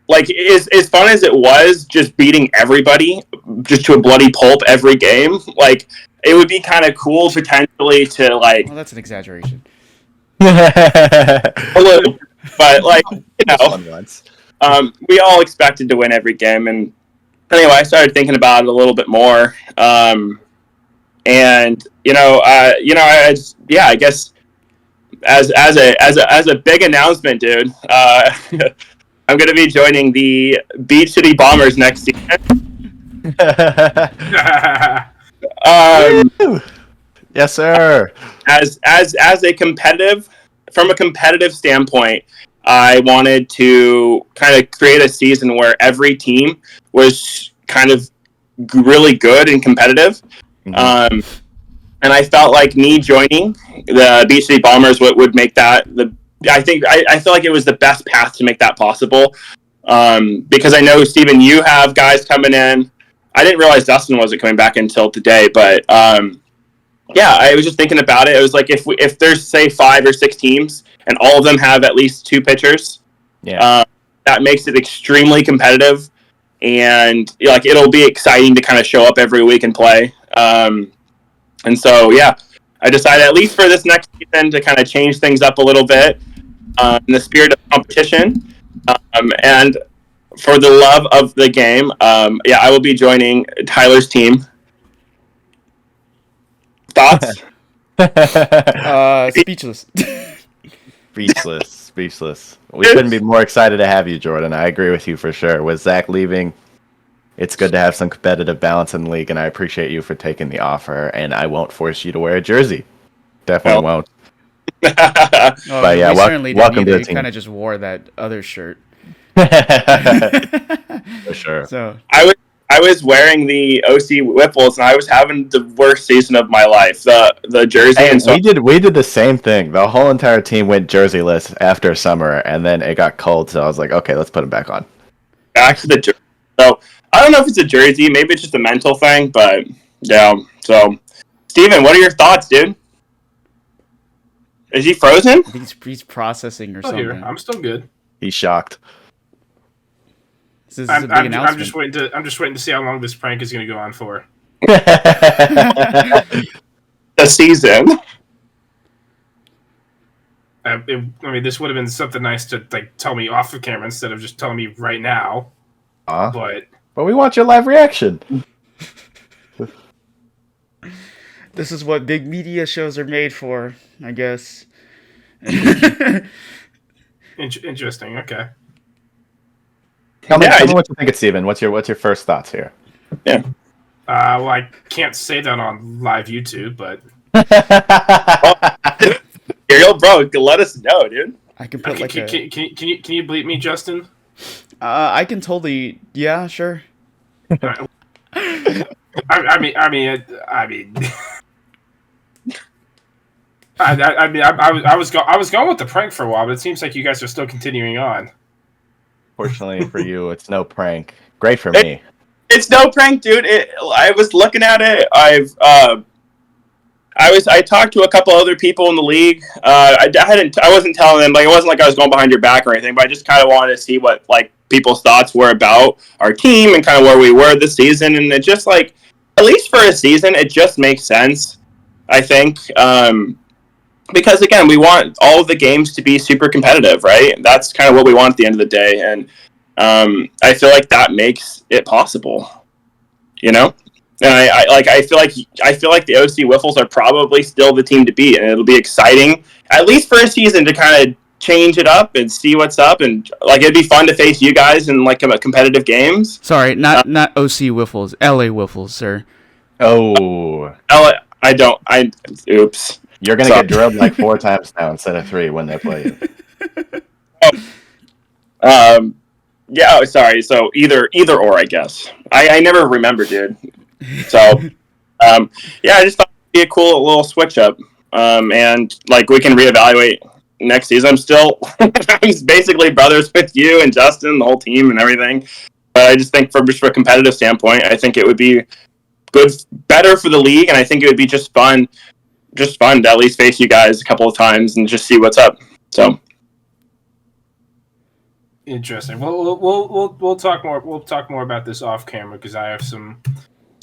as fun as it was just beating everybody just to a bloody pulp every game, like it would be kind of cool potentially to like. Well, that's an exaggeration. A little, but we all expected to win every game, and anyway, I started thinking about it a little bit more, and And I guess as a big announcement, dude, I'm going to be joining the Beach City Bombers next season. Yes, sir. As a from a competitive standpoint, I wanted to kind of create a season where every team was kind of really good and competitive. Mm-hmm. And I felt like me joining the Beach City Bombers would make that I feel like it was the best path to make that possible. Because I know, Steven, you have guys coming in. I didn't realize Dustin wasn't coming back until today, but yeah, I was just thinking about it. It was like if there's, say, 5 or 6 teams and all of them have at least 2 pitchers, that makes it extremely competitive, and like it'll be exciting to kind of show up every week and play. And so, yeah, I decided at least for this next season to kind of change things up a little bit in the spirit of competition, and for the love of the game. I will be joining Tyler's team. Thoughts? Speechless. Speechless. We couldn't be more excited to have you, Jordan. I agree with you for sure. With Zach leaving, it's good to have some competitive balance in the league, and I appreciate you for taking the offer, and I won't force you to wear a jersey. Definitely won't. But yeah, welcome to the team. You kind of just wore that other shirt. For sure. So I was wearing the OC Whipples, and I was having the worst season of my life. The jersey, and so we did the same thing. The whole entire team went jerseyless after summer, and then it got cold. So I was like, okay, let's put them back on. Back to the jersey. So I don't know if it's a jersey, maybe it's just a mental thing, but yeah. So, Steven, what are your thoughts, dude? Is he frozen? I think he's processing or something. Here. I'm still good. He's shocked. This is a big announcement. I'm just waiting to see how long this prank is going to go on for. A season. This would have been something nice to tell me off the camera instead of just telling me right now. But we want your live reaction. This is what big media shows are made for, I guess. Interesting. Okay. Tell me what you think, Steven. What's your first thoughts here? Yeah. Well, I can't say that on live YouTube, but. Ariel, bro, let us know, dude. I can put can you bleep me, Justin? I can totally. Yeah, sure. I mean. I was going with the prank for a while, but it seems like you guys are still continuing on. Fortunately for you, it's no prank. Great for me. It's no prank, dude. I was looking at it. I talked to a couple other people in the league. I wasn't telling them, it wasn't like I was going behind your back or anything, but I just kind of wanted to see what people's thoughts were about our team and kind of where we were this season. And it just at least for a season, it just makes sense, I think. Because again, we want all of the games to be super competitive, right? That's kind of what we want at the end of the day, and I feel like that makes it possible, And I feel like the OC Wiffles are probably still the team to beat, and it'll be exciting at least for a season to kind of change it up and see what's up, and it'd be fun to face you guys in competitive games. Sorry, not OC Wiffles, LA Wiffles, sir. Oh, oops. You're going to get drilled 4 times now instead of 3 when they play you. Yeah, sorry. So either or, I guess. I never remember, dude. So, I just thought it'd be a cool little switch up. And we can reevaluate next season. I'm basically brothers with you and Justin, the whole team and everything. But I just think from a competitive standpoint, I think it would be better for the league, and I think it would be just fun to at least face you guys a couple of times and just see what's up. So interesting. We'll talk more. We'll talk more about this off camera because I have some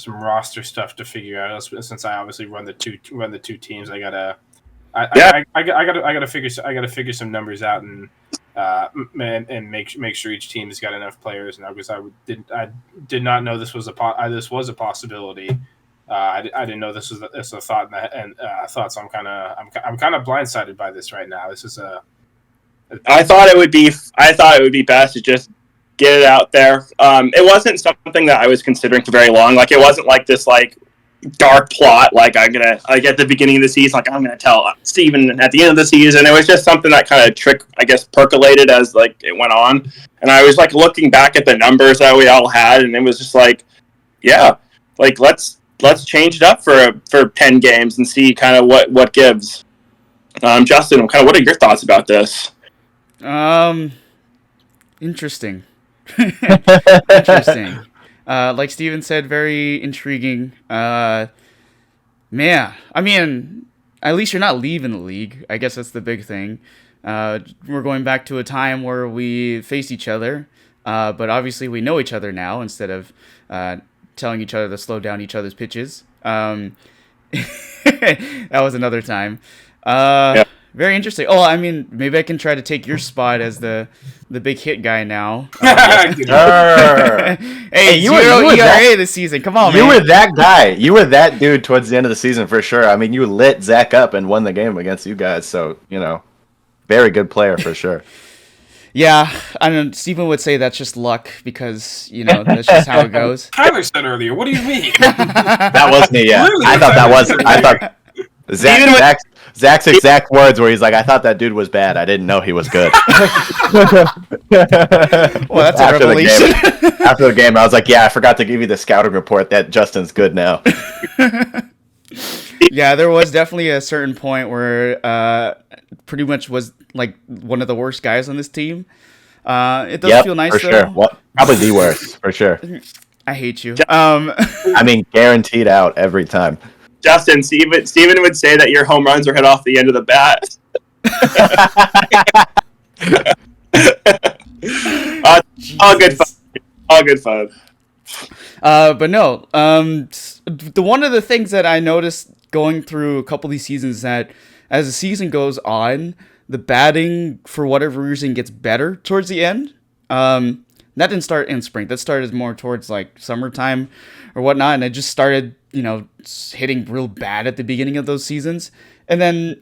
roster stuff to figure out. Since I obviously run the two teams, I gotta figure some numbers out and make sure each team has got enough players now, because I did not know this was a possibility. I didn't know this was a thought and thought. So I'm kind of blindsided by this right now. This is I thought it would be best to just get it out there. It wasn't something that I was considering for very long. Like, it wasn't like this like dark plot. Like, at the beginning of the season, like I'm gonna tell Steven at the end of the season. It was just something that kind of percolated as like it went on. And I was like looking back at the numbers that we all had, and it was just like, yeah, like let's change it up for 10 games and see kind of what gives. Justin, kind of what are your thoughts about this? Interesting. Interesting. Like Steven said, very intriguing. Man, I mean, at least you're not leaving the league. I guess that's the big thing. We're going back to a time where we faced each other, but obviously we know each other now instead of telling each other to slow down each other's pitches. That was another time. Yeah. Very interesting. Oh, I mean, maybe I can try to take your spot as the big hit guy now. Hey, you were ERA this season. Come on, man. You were that guy. You were that dude towards the end of the season for sure. I mean, you lit Zach up and won the game against you guys. So, very good player for sure. Yeah, I mean, Steven would say that's just luck because, that's just how it goes. Tyler said earlier, what do you mean? That was me, yeah. I thought Zach's exact words where he's like, I thought that dude was bad. I didn't know he was good. Well, that's a revelation. After the game, I was like, yeah, I forgot to give you the scouting report that Justin's good now. Yeah, there was definitely a certain point where pretty much was like one of the worst guys on this team. It does feel nice, for though. Sure. Well, probably the worst, for sure. I hate you. I mean, guaranteed out every time. Justin, Steven would say that your home runs are hit off the end of the bat. All good fun. All good fun. But no, one of the things that I noticed going through a couple of these seasons is that as the season goes on, the batting, for whatever reason, gets better towards the end. That didn't start in spring. That started more towards like summertime or whatnot. And it just started, hitting real bad at the beginning of those seasons. And then,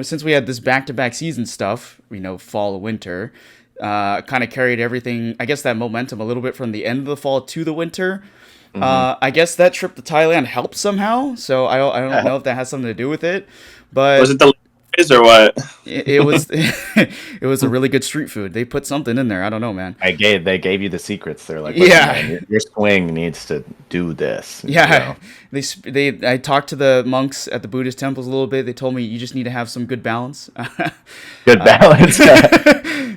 since we had this back-to-back season stuff, fall, winter, kind of carried everything, I guess that momentum a little bit from the end of the fall to the winter. Mm-hmm. I guess that trip to Thailand helped somehow. So I don't know if that has something to do with it. But was it the or what? It was it was a really good street food. They put something in there. I don't know, man. They gave you the secrets. They're like, yeah, man, your swing needs to do this. Yeah, I talked to the monks at the Buddhist temples a little bit. They told me you just need to have some good balance. Good balance.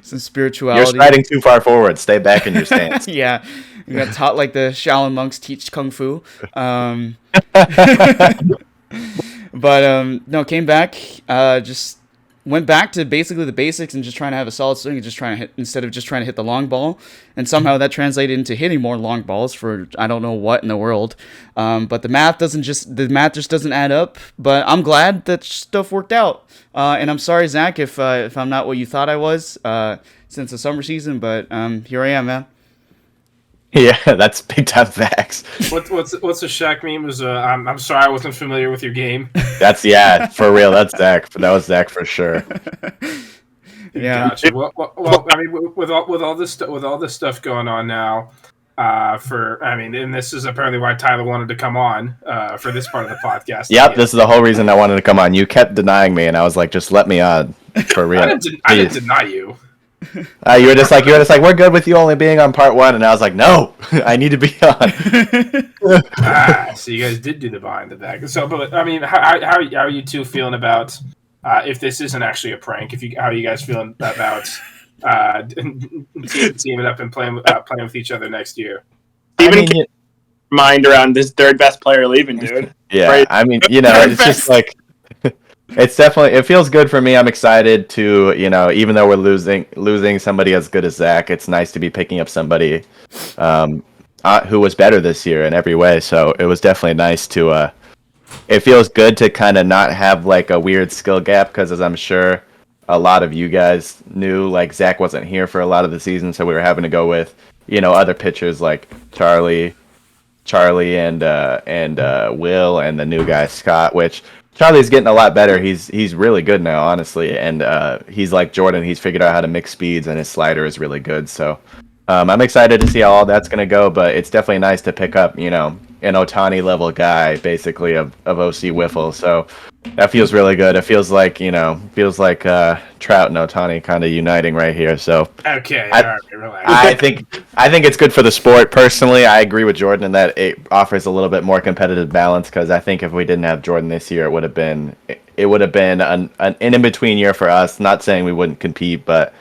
Some spirituality. You're striding too far forward. Stay back in your stance. Yeah, you got taught like the Shaolin monks teach kung fu. But no, came back, just went back to basically the basics and just trying to have a solid swing and just trying to hit instead of just trying to hit the long ball. And somehow that translated into hitting more long balls for I don't know what in the world. But the math just doesn't add up. But I'm glad that stuff worked out. And I'm sorry, Zach, if I'm not what you thought I was since the summer season. But here I am, man. Yeah, that's big time facts. What's the Shaq meme? Was I'm sorry I wasn't familiar with your game. That's for real. That's Zach. That was Zach for sure. Yeah. Gotcha. Well, I mean, with all this stuff going on now, and this is apparently why Tyler wanted to come on for this part of the podcast. Yep, this is the whole reason I wanted to come on. You kept denying me, and I was like, just let me on for real. I didn't deny you. You were just like, we're good with you only being on part one, and I was like, no, I need to be on. So you guys did do the behind the back. So, but I mean, how are you two feeling about if this isn't actually a prank? How are you guys feeling about teaming up and playing with each other next year? Even mind around this third best player leaving, dude. Yeah, right? I mean, it's just like. It's definitely, it feels good for me. I'm excited to, even though we're losing somebody as good as Zach, it's nice to be picking up somebody who was better this year in every way. So it was definitely nice to, it feels good to kind of not have like a weird skill gap because as I'm sure a lot of you guys knew, like Zach wasn't here for a lot of the season. So we were having to go with, other pitchers like Charlie, Charlie and Will and the new guy Scott, which Charlie's getting a lot better. He's really good now, honestly, and he's like Jordan. He's figured out how to mix speeds, and his slider is really good. So I'm excited to see how all that's going to go. But it's definitely nice to pick up, an Ohtani level guy, basically of OC Wiffle. So that feels really good. It feels like Trout and Ohtani kind of uniting right here. So Okay, all right, relax. I think it's good for the sport. Personally, I agree with Jordan in that it offers a little bit more competitive balance, because I think if we didn't have Jordan this year, it would have been an in between year for us. Not saying we wouldn't compete, but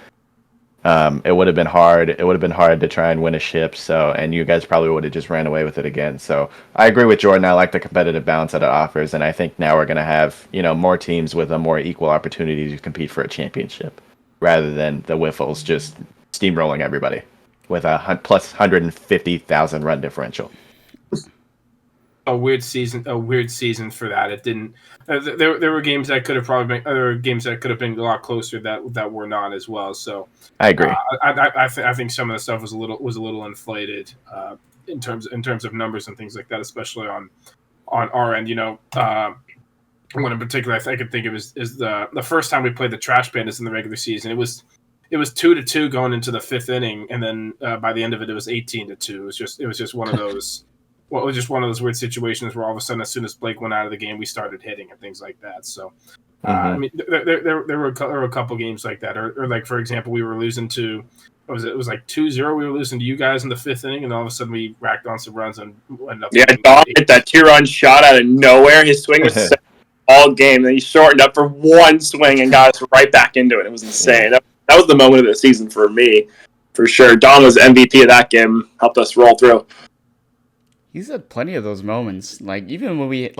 it would have been hard. It would have been hard to try and win a ship. So, and you guys probably would have just ran away with it again. So I agree with Jordan. I like the competitive balance that it offers, and I think now we're going to have more teams with a more equal opportunity to compete for a championship, rather than the Wiffles just steamrolling everybody with a plus 150,000 run differential. A weird season for that. It didn't. There were games that could have probably been other games that could have been a lot closer that were not as well. So I agree. I think some of the stuff was a little inflated in terms of numbers and things like that, especially on our end. One in particular I could think of is the first time we played the Trash Pandas in the regular season. It was 2-2 going into the fifth inning, and then by the end of it, it was 18-2. It was just one of those. Well, it was just one of those weird situations where all of a sudden, as soon as Blake went out of the game, we started hitting and things like that. So, I mean, there were a couple games like that, or like for example, we were losing to, what was it? It was like 2-0. We were losing to you guys in the fifth inning, and all of a sudden we racked on some runs and ended up. Yeah, Dom hit that 2-run shot out of nowhere. His swing was set all game. Then he shortened up for one swing and got us right back into it. It was insane. That was the moment of the season for me, for sure. Dom was MVP of that game. Helped us roll through. He's had plenty of those moments. Like, even when we,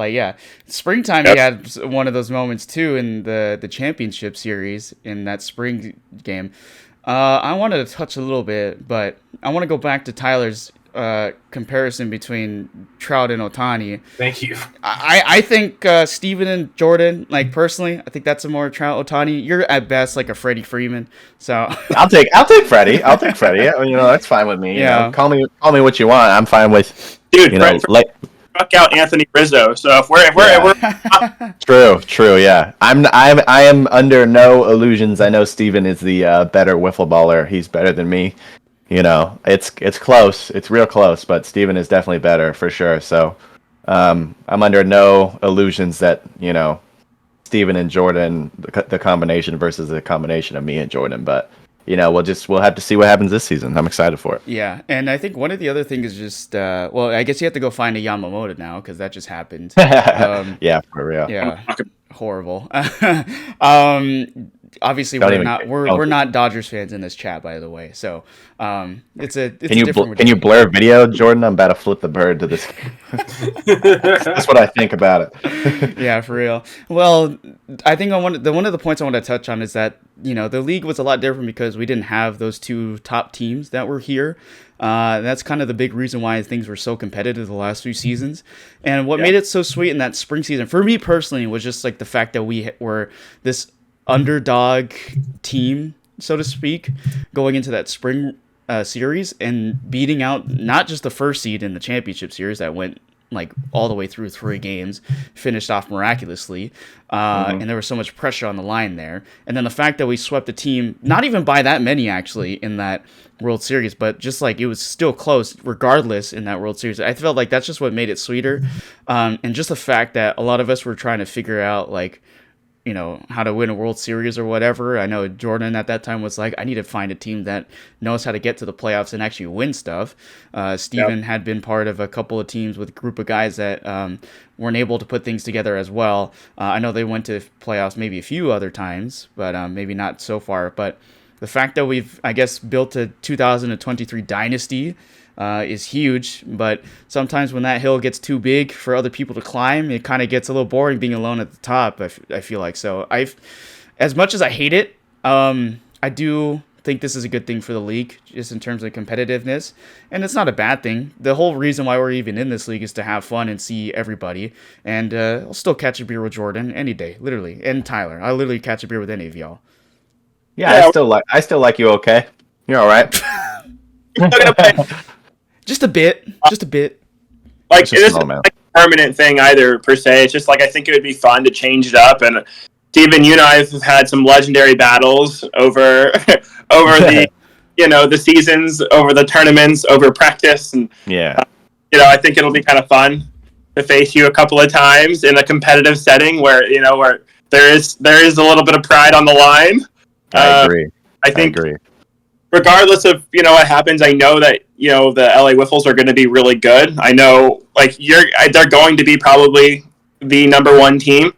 springtime, he had one of those moments, too, in the championship series, in that spring game. I wanted to touch a little bit, but I want to go back to Tyler's comparison between Trout and Ohtani. Thank you. I think Steven and Jordan, personally, I think that's a more Trout Ohtani. You're at best like a Freddie Freeman. So I'll take Freddie. Yeah, that's fine with me. Yeah. Call me what you want. I'm fine with. Dude, fuck out Anthony Rizzo. So if we're True. Yeah, I am under no illusions. I know Steven is the better wiffle baller. He's better than me. It's close. It's real close, but Steven is definitely better for sure. So I'm under no illusions that Steven and Jordan, the combination versus the combination of me and Jordan. But we'll have to see what happens this season. I'm excited for it. Yeah, and I think one of the other things is just I guess you have to go find a Yamamoto now, because that just happened. Yeah, for real. Yeah, horrible. Obviously, we're not Dodgers fans in this chat, by the way. So it's a different. Can you blur video, Jordan? I'm about to flip the bird to this. That's what I think about it. Yeah, for real. Well, I think one of the points I want to touch on is that the league was a lot different because we didn't have those two top teams that were here. That's kind of the big reason why things were so competitive the last few seasons. And what made it so sweet in that spring season, for me personally, was just like the fact that we were this underdog team, so to speak, going into that spring series and beating out not just the first seed in the championship series that went all the way through 3 games, finished off miraculously, and there was so much pressure on the line there. And then the fact that we swept the team, not even by that many actually in that World Series, but just it was still close regardless in that World Series. I felt like that's just what made it sweeter, and just the fact that a lot of us were trying to figure out how to win a World Series or whatever. I know Jordan at that time was like, I need to find a team that knows how to get to the playoffs and actually win stuff. Steven had been part of a couple of teams with a group of guys that weren't able to put things together as well. I know they went to playoffs maybe a few other times, but maybe not so far. But the fact that we've, I guess, built a 2023 dynasty is huge, but sometimes when that hill gets too big for other people to climb, it kind of gets a little boring being alone at the top. I feel like so. As much as I hate it, I do think this is a good thing for the league, just in terms of competitiveness, and it's not a bad thing. The whole reason why we're even in this league is to have fun and see everybody. And I'll still catch a beer with Jordan any day, literally, and Tyler. I'll literally catch a beer with any of y'all. Yeah, I still like you. Okay, you're all right. Just a bit. like It's it just a isn't small amount. like a permanent thing either per se. It's just like I think it would be fun to change it up. And Steven, you and I have had some legendary battles over over the the seasons, over the tournaments, over practice, and Yeah. I think it'll be kind of fun to face you a couple of times in a competitive setting where where there is a little bit of pride on the line. I agree. I think regardless of what happens, I know that the LA Wiffles are going to be really good. I know they're going to be probably the number one team.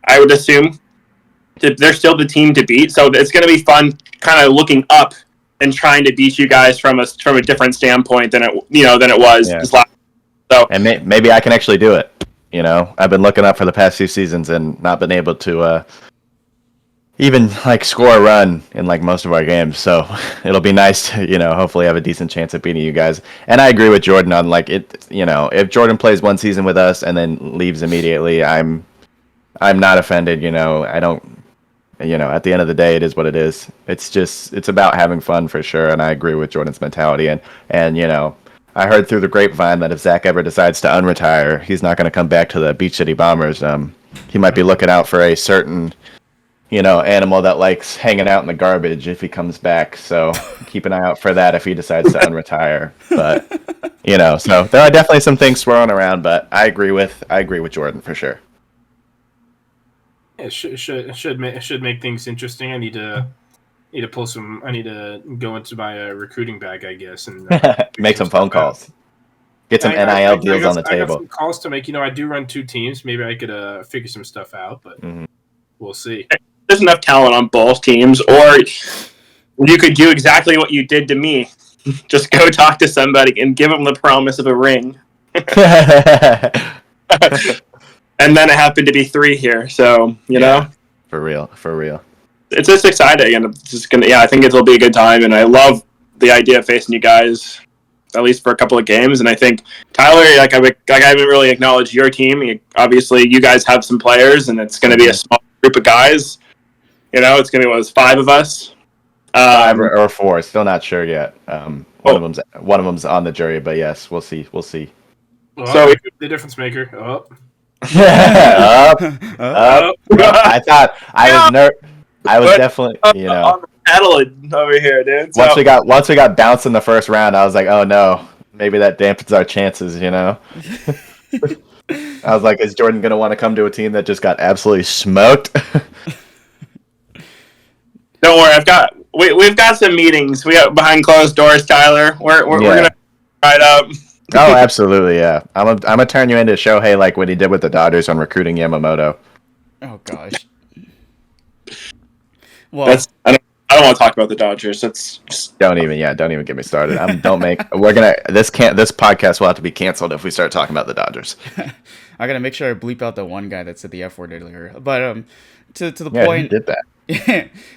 I would assume they're still the team to beat. So it's going to be fun, kind of looking up and trying to beat you guys from a different standpoint than it was this last. So and maybe I can actually do it. I've been looking up for the past few seasons and not been able to even score a run in most of our games. So it'll be nice to hopefully have a decent chance at beating you guys. And I agree with Jordan on if Jordan plays one season with us and then leaves immediately, I'm not offended. I don't. At the end of the day, it is what it is. It's about having fun for sure. And I agree with Jordan's mentality. And I heard through the grapevine that if Zach ever decides to unretire, he's not going to come back to the Beach City Bombers. He might be looking out for a certain animal that likes hanging out in the garbage if he comes back. So keep an eye out for that if he decides to unretire. But so there are definitely some things swirling around. But I agree with Jordan for sure. It should make things interesting. I need to pull some. I need to go into my recruiting bag, I guess, and make some phone calls. Get some NIL deals on the table. I got some calls to make. I do run 2 teams. Maybe I could figure some stuff out, but we'll see. There's enough talent on both teams, or you could do exactly what you did to me. Just go talk to somebody and give them the promise of a ring. And then it happened to be 3 here, so for real. It's just exciting, and it's just I think it'll be a good time, and I love the idea of facing you guys at least for a couple of games. And I think Tyler, I haven't really acknowledged your team. Obviously, you guys have some players, and it's going to be a small group of guys. It's going to be 5 of us, 5 or 4. Still not sure yet. One of them's on the jury, but yes, we'll see. Well, so the difference maker. Up. Up. I thought I was definitely on the pedal over here, dude. Once we got bounced in the first round, I was like, oh no, maybe that dampens our chances. I was like, is Jordan gonna want to come to a team that just got absolutely smoked? Don't worry, we've got some meetings. We have behind closed doors, Tyler. We're gonna ride up. Oh, absolutely, yeah. I'm gonna turn you into Shohei like what he did with the Dodgers on recruiting Yamamoto. Oh gosh. Well, I don't want to talk about the Dodgers. That's just... don't even get me started. This podcast will have to be canceled if we start talking about the Dodgers. I gotta make sure I bleep out the one guy that said the F word earlier. But to the Yeah, point, he did that.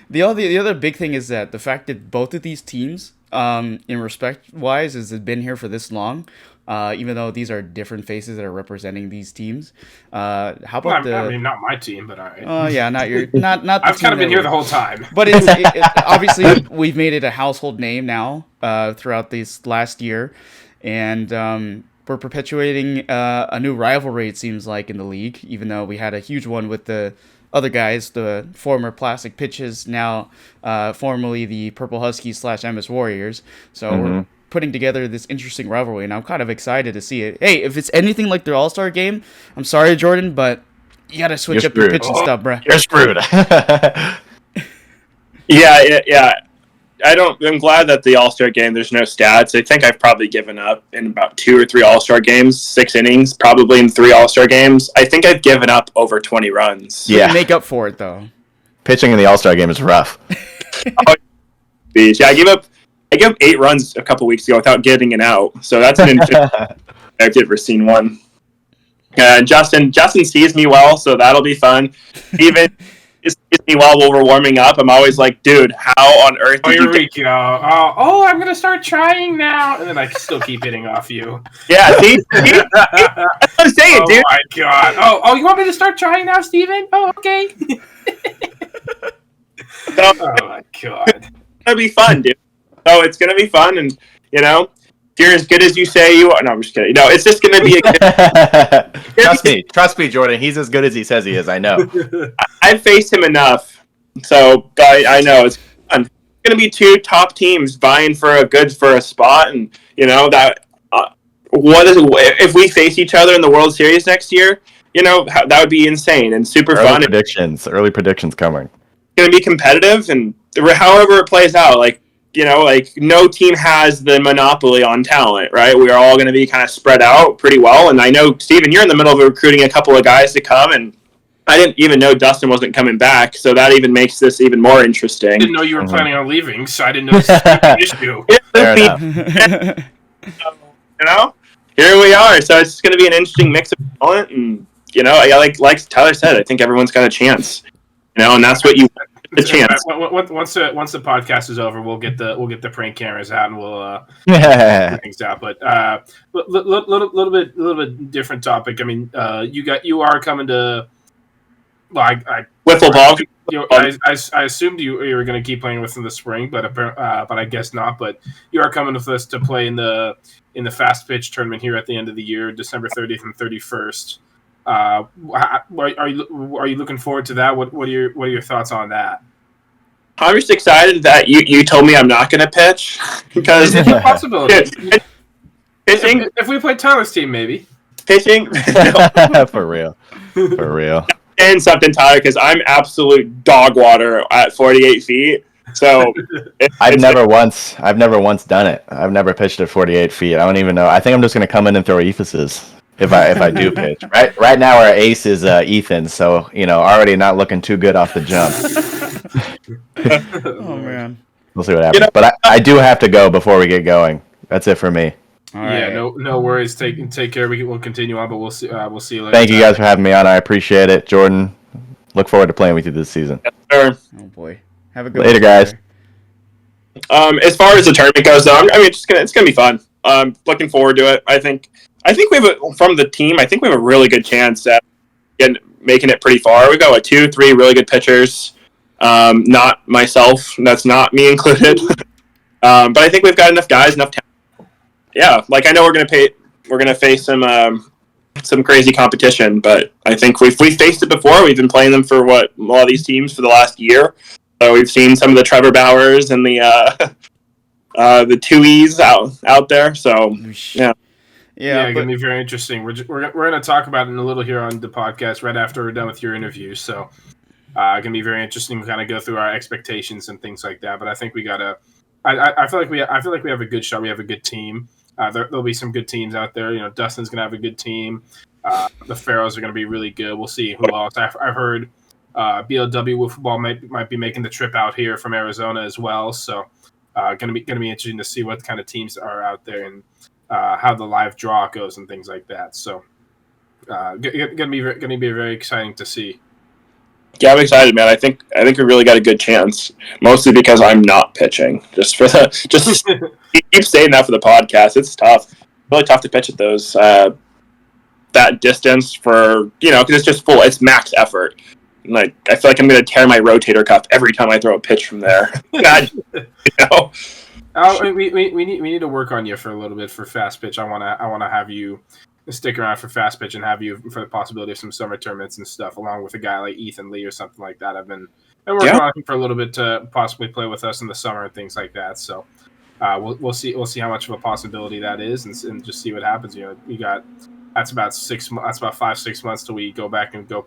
the other big thing is that the fact that both of these teams, in respect wise, has been here for this long. Even though these are different faces that are representing these teams. How about I mean, not my team, but all right. Oh yeah, not your, not. The I've kind of been here the whole time. But it's obviously we've made it a household name now throughout this last year, and we're perpetuating a new rivalry. It seems like in the league, even though we had a huge one with the other guys, the former Plastic Pitches, now formerly the Purple Huskies / MS Warriors. So we're putting together this interesting rivalry, and I'm kind of excited to see it. Hey, if it's anything like their All-Star game, I'm sorry, Jordan, but you got to switch up your pitching stuff, bro. You're screwed. Yeah. I'm glad that the All-Star game, there's no stats. I think I've probably given up in about 2 or 3 All-Star games, 6 innings, probably in 3 All-Star games. I think I've given up over 20 runs. Yeah. You make up for it, though. Pitching in the All-Star game is rough. I gave up 8 runs a couple weeks ago without getting an out. So that's an interesting I've ever seen one. Justin sees me well, so that'll be fun. Even sees me well while we're warming up. I'm always like, dude, how on earth did you get... I'm gonna start trying now, and then I still keep hitting off you. Yeah, see? That's what I'm saying, dude. Oh my god. Oh, you want me to start trying now, Steven? Oh, okay. Oh my god. It's gonna be fun, dude. So it's gonna be fun, and you're as good as you say you are. No, I'm just kidding. No, it's just going to be Trust me, Jordan. He's as good as he says he is. I know. I've faced him enough, so I know it's fun. It's going to be two top teams vying for a spot, and that. If we face each other in the World Series next year? That would be insane and super fun. Early predictions coming. It's going to be competitive, and however it plays out, no team has the monopoly on talent, right? We are all going to be kind of spread out pretty well. And I know, Steven, you're in the middle of recruiting a couple of guys to come, and I didn't even know Dustin wasn't coming back, so that even makes this even more interesting. I didn't know you were planning on leaving, so I didn't know this was an issue. Fair enough. Here we are. So it's going to be an interesting mix of talent, and like Tyler said, I think everyone's got a chance. And that's what you want, a chance. Once the podcast is over, we'll get the prank cameras out and we'll things out. But little bit different topic. I mean, you are coming to. Well, Wiffle ball. I assumed you were going to keep playing with in the spring, but I guess not. But you are coming with us to play in the fast pitch tournament here at the end of the year, December 30th and 31st. Are you looking forward to that? What are your thoughts on that? I'm just excited that you told me I'm not going to pitch because it's a possibility. Pitching. If we play Tyler's team, maybe pitching. For real. And something, Tyler, because I'm absolute dog water at 48 feet. So I've never once done it. I've never pitched at 48 feet. I don't even know. I think I'm just going to come in and throw ephyses if I do pitch. Right now our ace is Ethan, so already not looking too good off the jump. Oh man, we'll see what happens. But I do have to go before we get going. That's it for me. All right. No worries. Take care. We'll continue on, but we'll see you later. Thank you guys for having me on. I appreciate it, Jordan. Look forward to playing with you this season. Yes, sir. Oh boy, have a good later, guys. As far as the tournament goes, though, it's gonna be fun. Looking forward to it. I think we have from the team. I think we have a really good chance at making it pretty far. We got 2-3 really good pitchers. Not myself. That's not me included. But I think we've got enough guys, enough talent. Yeah, I know we're gonna face some crazy competition, but I think we've faced it before. We've been playing them for a lot of these teams for the last year. So we've seen some of the Trevor Bauers and the Tuies out there. So yeah, gonna be very interesting. We're gonna talk about it in a little here on the podcast right after we're done with your interview. So gonna be very interesting to kind of go through our expectations and things like that. But I think we gotta. I feel like we have a good shot. We have a good team. There'll be some good teams out there. Dustin's gonna have a good team. The Pharaohs are gonna be really good. We'll see who else. I've heard BLW football might be making the trip out here from Arizona as well. So gonna be interesting to see what kind of teams are out there and how the live draw goes and things like that. So gonna be very exciting to see. Yeah, I'm excited, man. I think we really got a good chance, mostly because I'm not pitching. Just keep saying that for the podcast. It's tough, really tough to pitch at those that distance for because it's just full. It's max effort. And, I feel like I'm going to tear my rotator cuff every time I throw a pitch from there. God, we need to work on you for a little bit for fast pitch. I wanna have you stick around for fast pitch and have you for the possibility of some summer tournaments and stuff, along with a guy like Ethan Lee or something like that. I've been working on him for a little bit to possibly play with us in the summer and things like that. So we'll see how much of a possibility that is and just see what happens. We got that's about 5-6 months till we go back to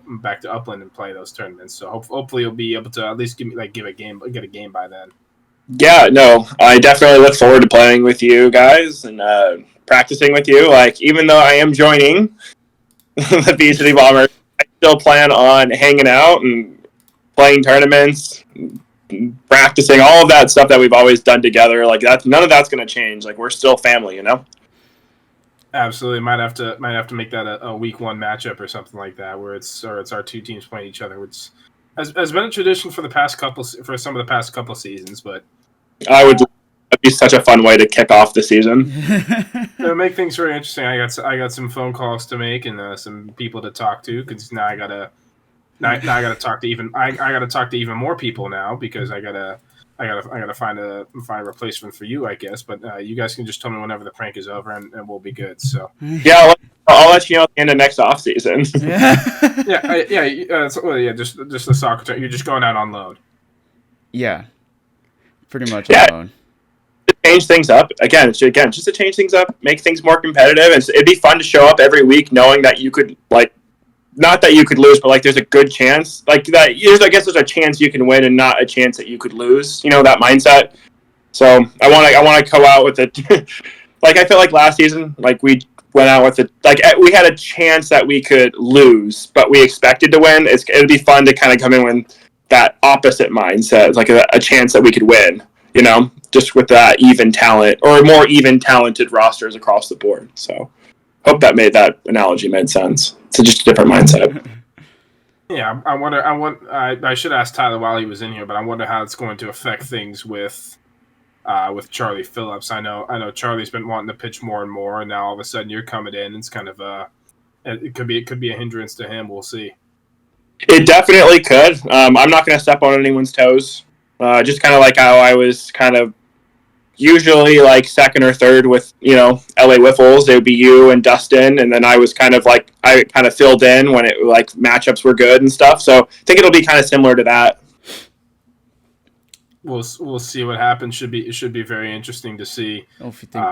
Upland and play those tournaments. So hopefully you'll be able to at least get a game by then. Yeah, no, I definitely look forward to playing with you guys and practicing with you. Even though I am joining the B-City Bombers, I still plan on hanging out and playing tournaments, practicing, all of that stuff that we've always done together. None of that's going to change. We're still family, Absolutely, might have to make that a week one matchup or something like that, where it's our two teams playing each other, which has been a tradition for some of the past couple seasons. But that'd be such a fun way to kick off the season. It'll make things very interesting. I got some phone calls to make and some people to talk to, because now I gotta talk to even more people now, because I gotta gotta find a replacement for you, I guess. But you guys can just tell me whenever the prank is over, and we'll be good. So Yeah, I'll let you know at the end of next off season. just the soccer term. You're just going out on loan. Yeah, pretty much Yeah. alone. To change things up again, just to change things up, make things more competitive, and it'd be fun to show up every week knowing that you could not that you could lose, but like there's a good chance, like that. I guess there's a chance you can win and not a chance that you could lose. That mindset. So I want to go out with it. Like I feel like last season, like we went out with it, like we had a chance that we could lose, but we expected to win. It'd be fun to kind of come in with that opposite mindset, like a chance that we could win. Just with that even talent or more even talented rosters across the board. So hope that analogy made sense. It's just a different mindset. Yeah, I wonder. I should ask Tyler while he was in here, but I wonder how it's going to affect things with Charlie Phillips. I know Charlie's been wanting to pitch more and more, and now all of a sudden you're coming in. It's kind of it could be a hindrance to him. We'll see. It definitely could. I'm not going to step on anyone's toes. Just kind of like how I was kind of usually like second or third with LA Wiffles. It would be you and Dustin, and then I was kind of like I kind of filled in when it like matchups were good and stuff. So I think it'll be kind of similar to that. We'll see what happens. It should be very interesting to see. If you think.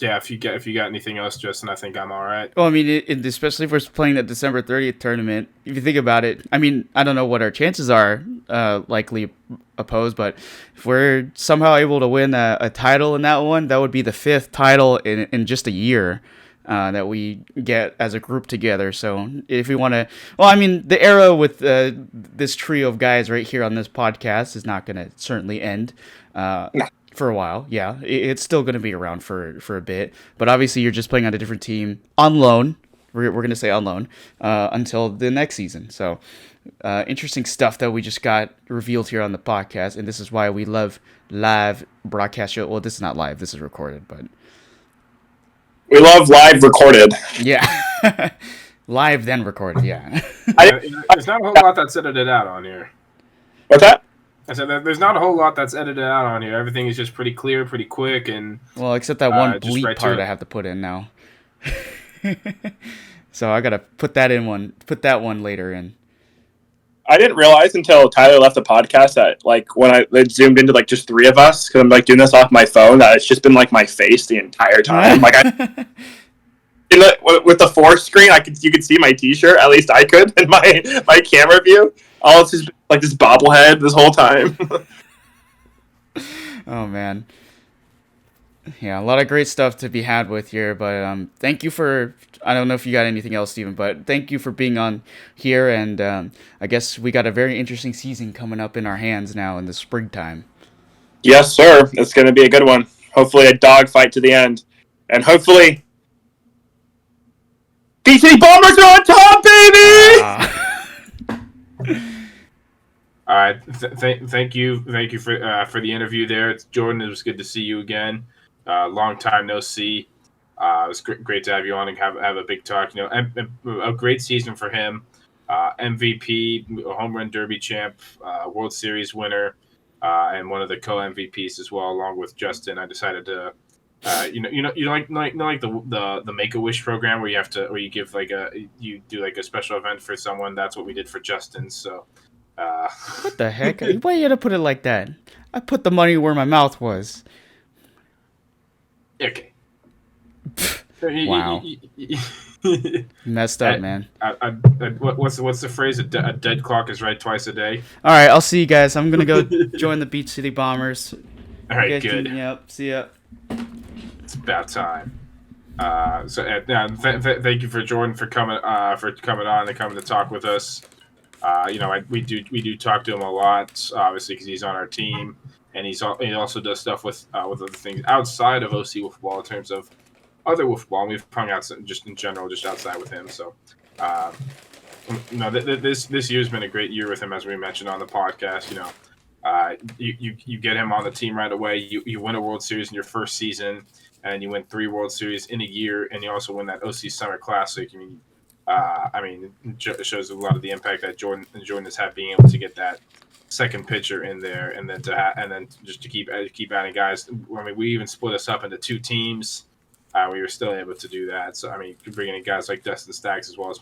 If you got anything else, Justin, I think I'm all right. Well, I mean, especially if we're playing that December 30th tournament. If you think about it, I mean, I don't know what our chances are likely opposed, but if we're somehow able to win a title in that one, that would be the 5th title in just a year that we get as a group together. So if we want to, well, I mean, the era with this trio of guys right here on this podcast is not going to certainly end. For a while, yeah. It's still going to be around for a bit. But obviously, you're just playing on a different team on loan. We're going to say on loan until the next season. So, interesting stuff that we just got revealed here on the podcast. And this is why we love live broadcast show. Well, this is not live. This is recorded. But we love live recorded. Yeah. Live, then recorded, yeah. There's not a whole lot that's edited out on here. What's that? I said there's not a whole lot that's edited out on here. Everything is just pretty clear, pretty quick, and well, except that one bleep part I have to put in now. So I gotta put that one later in. I didn't realize until Tyler left the podcast that like when I zoomed into like just 3 of us because I'm like doing this off my phone that it's just been like my face the entire time. Like with the 4 screen, you could see my T-shirt. At least I could in my camera view. All it's just like this bobblehead this whole time. Oh man, yeah, a lot of great stuff to be had with here. But thank you for. I don't know if you got anything else, Steven, but thank you for being on here. And I guess we got a very interesting season coming up in our hands now in the springtime. Yes, sir. It's going to be a good one. Hopefully, a dogfight to the end, and hopefully. BC Bombers are on top, baby! All right, thank you for the interview there. It's Jordan. It was good to see you again. Long time no see. It was great to have you on and have a big talk. A great season for him. MVP, home run derby champ, World Series winner, and one of the co-MVPs as well, along with Justin. I decided to. You like the Make-A-Wish program where you give you do like a special event for someone. That's what we did for Justin. So, what the heck? Why you gotta put it like that? I put the money where my mouth was. Okay. Wow. Messed up, man. What's the phrase? A dead clock is right twice a day. All right, I'll see you guys. I'm gonna go join the Beach City Bombers. All right, good. Yep. See ya. It's about time. Thank you for Jordan for coming on and coming to talk with us. We do talk to him a lot, obviously because he's on our team, and he also does stuff with other things outside of OC Wiffball in terms of other Wiffball. And we've hung out just in general, just outside with him. So, this year's been a great year with him, as we mentioned on the podcast. You get him on the team right away. You win a World Series in your first season, and you win 3 World Series in a year, and you also win that OC Summer Classic. It shows a lot of the impact that Jordan has had being able to get that second pitcher in there, and then just to keep adding guys. I mean, we even split us up into 2 teams. We were still able to do that. So I mean, bringing in guys like Dustin Staggs as well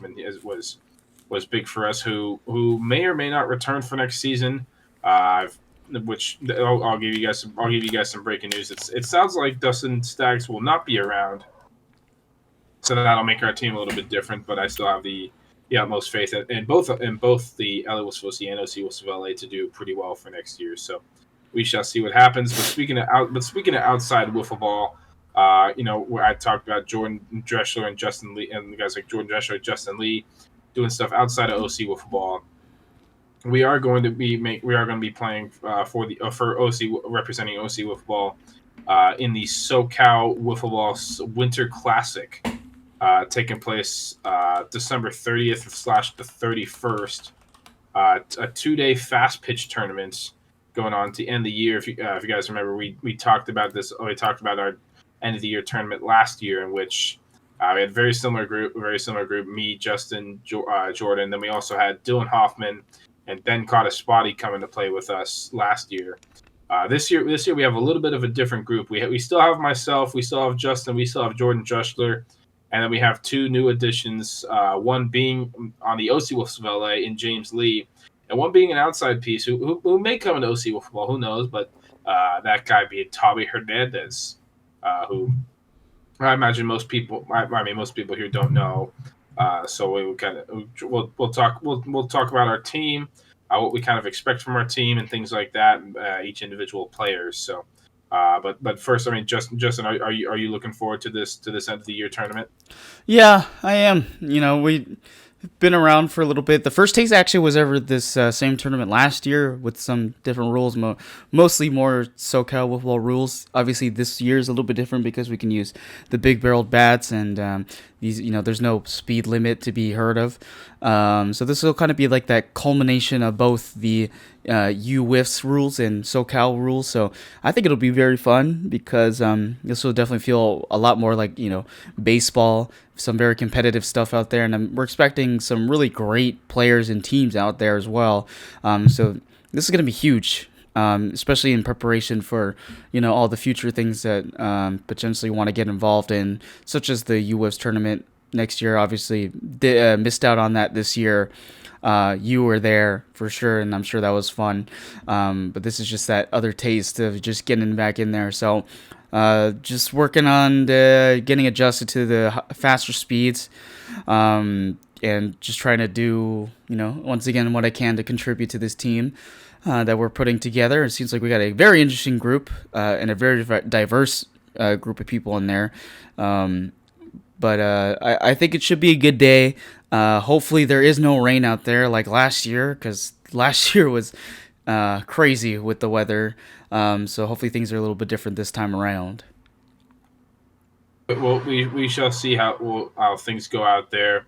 was big for us. Who may or may not return for next season. Which I'll give you guys some breaking news. It sounds like Dustin Staggs will not be around, so that'll make our team a little bit different. But I still have the utmost faith in both the LA Wiffle and OC Wiffle LA to do pretty well for next year. So we shall see what happens. But speaking of outside wiffle ball, where I talked about Jordan Drechsler and Justin Lee, and guys like Jordan Drechsler and Justin Lee doing stuff outside of OC wiffle ball. We are going to be playing for OC, representing OC wiffle ball in the SoCal Wiffle Ball Winter Classic, taking place December 30th / the 31st. A 2-day fast pitch tournament going on to end the year. If you guys remember, we talked about this. We talked about our end of the year tournament last year, in which we had a very similar group. Me, Justin, Jordan. Then we also had Dylan Hoffman and Ben Caught-A-Spotty coming to play with us last year. This year we have a little bit of a different group. We still have myself, we still have Justin, we still have Jordan Drechsler, and then we have 2 new additions. One being on the OC Wiffle LA in James Lee, and one being an outside piece who may come into OC Wiffle Ball, who knows? But that guy being Tommy Hernandez, who I imagine most people here don't know. So we'll talk about our team, what we kind of expect from our team, and things like that. Each individual players. So, but first, I mean, Justin, are you looking forward to this end of the year tournament? Yeah, I am. We've been around for a little bit. The first taste actually was ever this same tournament last year with some different rules, mostly more SoCal Wiffle Ball rules. Obviously, this year is a little bit different because we can use the big barreled bats, and these, there's no speed limit to be heard of. So this will kind of be like that culmination of both the UWIF's rules and SoCal rules. So I think it'll be very fun because this will definitely feel a lot more like baseball. Some very competitive stuff out there, and we're expecting some really great players and teams out there as well. So this is going to be huge, especially in preparation for all the future things that potentially want to get involved in, such as the UWIF's tournament next year. Obviously, missed out on that this year. You were there for sure, and I'm sure that was fun. But this is just that other taste of just getting back in there. So just working on getting adjusted to the faster speeds, and just trying to do, once again, what I can to contribute to this team that we're putting together. It seems like we got a very interesting group and a very diverse group of people in there. But I think it should be a good day. Hopefully there is no rain out there like last year, because last year was crazy with the weather. So hopefully things are a little bit different this time around. Well, we shall see how things go out there.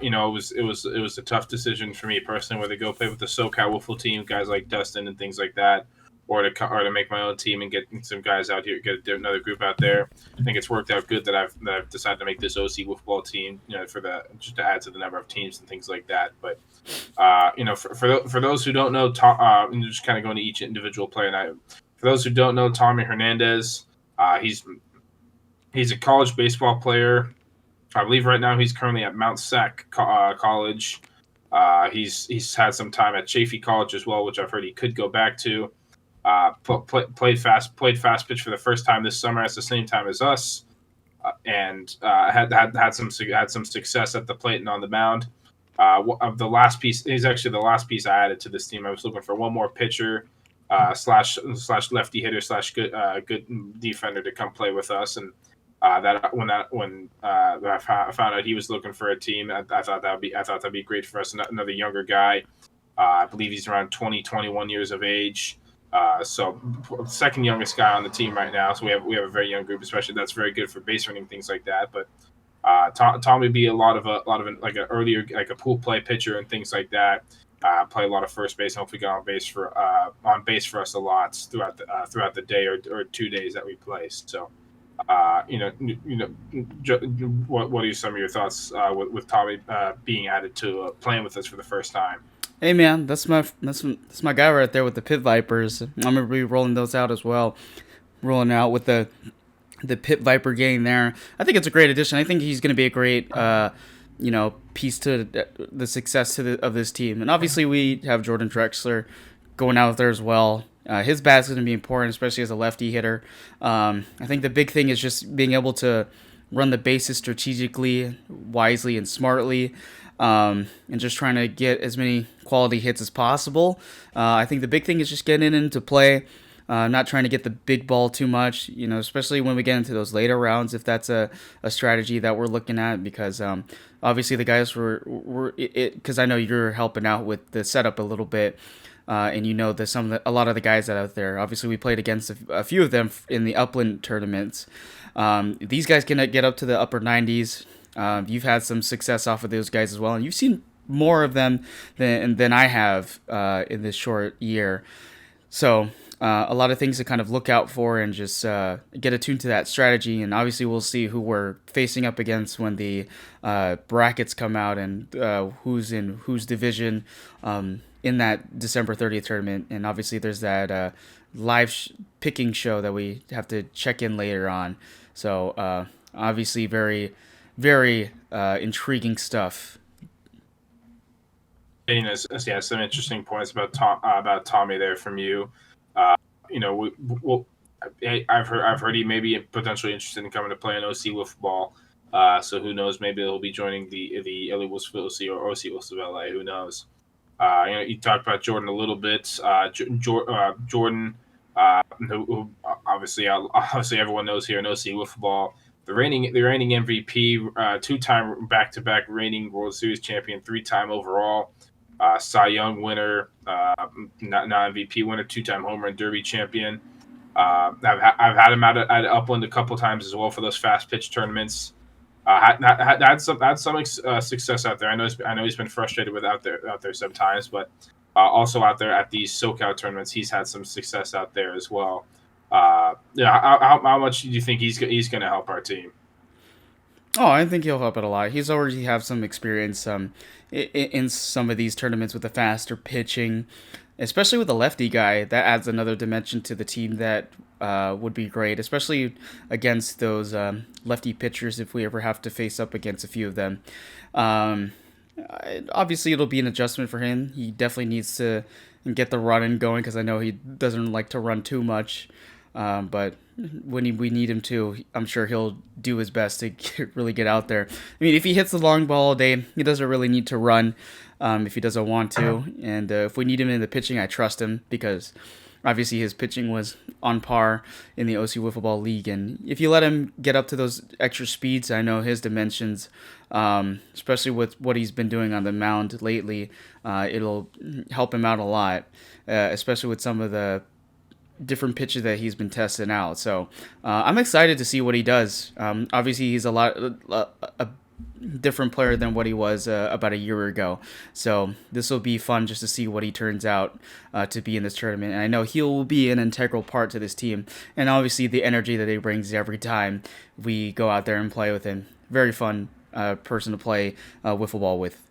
It was a tough decision for me personally, whether to go play with the SoCal Wiffle team, guys like Dustin and things like that, or to make my own team and get some guys out here, get another group out there. I think it's worked out good that I've decided to make this OC Wiffle Ball team, just to add to the number of teams and things like that. But for those who don't know, and just kind of going to each individual player. And for those who don't know, Tommy Hernandez, he's a college baseball player. I believe right now he's currently at Mount Sac College. He's had some time at Chaffey College as well, which I've heard he could go back to. Played fast pitch for the first time this summer at the same time as us, and had some success at the plate and on the mound. The last piece, he's actually the last piece I added to this team. I was looking for one more pitcher, slash lefty hitter slash good defender to come play with us, and when I found out he was looking for a team, I thought that'd be great for us. Another younger guy, I believe he's around 21 years of age. So second youngest guy on the team right now. So we have a very young group, especially that's very good for base running, things like that. But Tom would be a lot of like an earlier, like a pool play pitcher and things like that. Play a lot of first base. And hopefully get on base for us a lot throughout the day or 2 days that we play. So what are some of your thoughts with Tommy being added to playing with us for the first time? Hey man, that's my guy right there with the Pit Vipers. I'm gonna be rolling those out as well. Rolling out with the Pit Viper gang there. I think it's a great addition. I think he's gonna be a great piece to the success of this team. And obviously we have Jordan Drechsler going out there as well. His bat's going to be important, especially as a lefty hitter. I think the big thing is just being able to run the bases strategically, wisely, and smartly, and just trying to get as many quality hits as possible. I think the big thing is just getting into play, not trying to get the big ball too much, especially when we get into those later rounds, if that's a strategy that we're looking at, because obviously the guys because I know you're helping out with the setup a little bit. And a lot of the guys that are out there. Obviously, we played against a few of them in the Upland tournaments. These guys can get up to the upper 90s. You've had some success off of those guys as well, and you've seen more of them than I have in this short year. So a lot of things to kind of look out for and just get attuned to that strategy. And obviously, we'll see who we're facing up against when the brackets come out and who's in whose division. In that December 30th tournament, and obviously there's that live picking show that we have to check in later on. So obviously very, very intriguing stuff. And, some interesting points about Tommy there from you. I've heard he may be potentially interested in coming to play an OC Wiff ball. So who knows? Maybe he'll be joining the LA Wolves OC or OC Wolves of LA. Who knows? You talked about Jordan a little bit. Jordan, who obviously everyone knows here in OC Wiffle Ball, the reigning MVP, two-time back-to-back reigning World Series champion, three-time overall, Cy Young winner, not MVP winner, two-time home run derby champion. I've had him at Upland a couple times as well for those fast pitch tournaments. Had some success out there. I know he's been frustrated with out there sometimes, but also out there at these SoCal tournaments, he's had some success out there as well. How much do you think he's going to help our team? Oh, I think he'll help it a lot. He's already have some experience in some of these tournaments with the faster pitching, especially with the lefty guy. That adds another dimension to the team that would be great, especially against those lefty pitchers if we ever have to face up against a few of them. Obviously, it'll be an adjustment for him. He definitely needs to get the running going because I know he doesn't like to run too much. But when we need him to, I'm sure he'll do his best to really get out there. I mean, if he hits the long ball all day, he doesn't really need to run if he doesn't want to. And if we need him in the pitching, I trust him because obviously his pitching was on par in the OC Wiffle Ball League. And if you let him get up to those extra speeds, I know his dimensions, especially with what he's been doing on the mound lately, it'll help him out a lot, especially with some of the different pitches that he's been testing out. So I'm excited to see what he does. Obviously, he's a different player than what he was about a year ago. So this will be fun just to see what he turns out to be in this tournament. And I know he will be an integral part to this team. And obviously the energy that he brings every time we go out there and play with him. Very fun person to play wiffle ball with.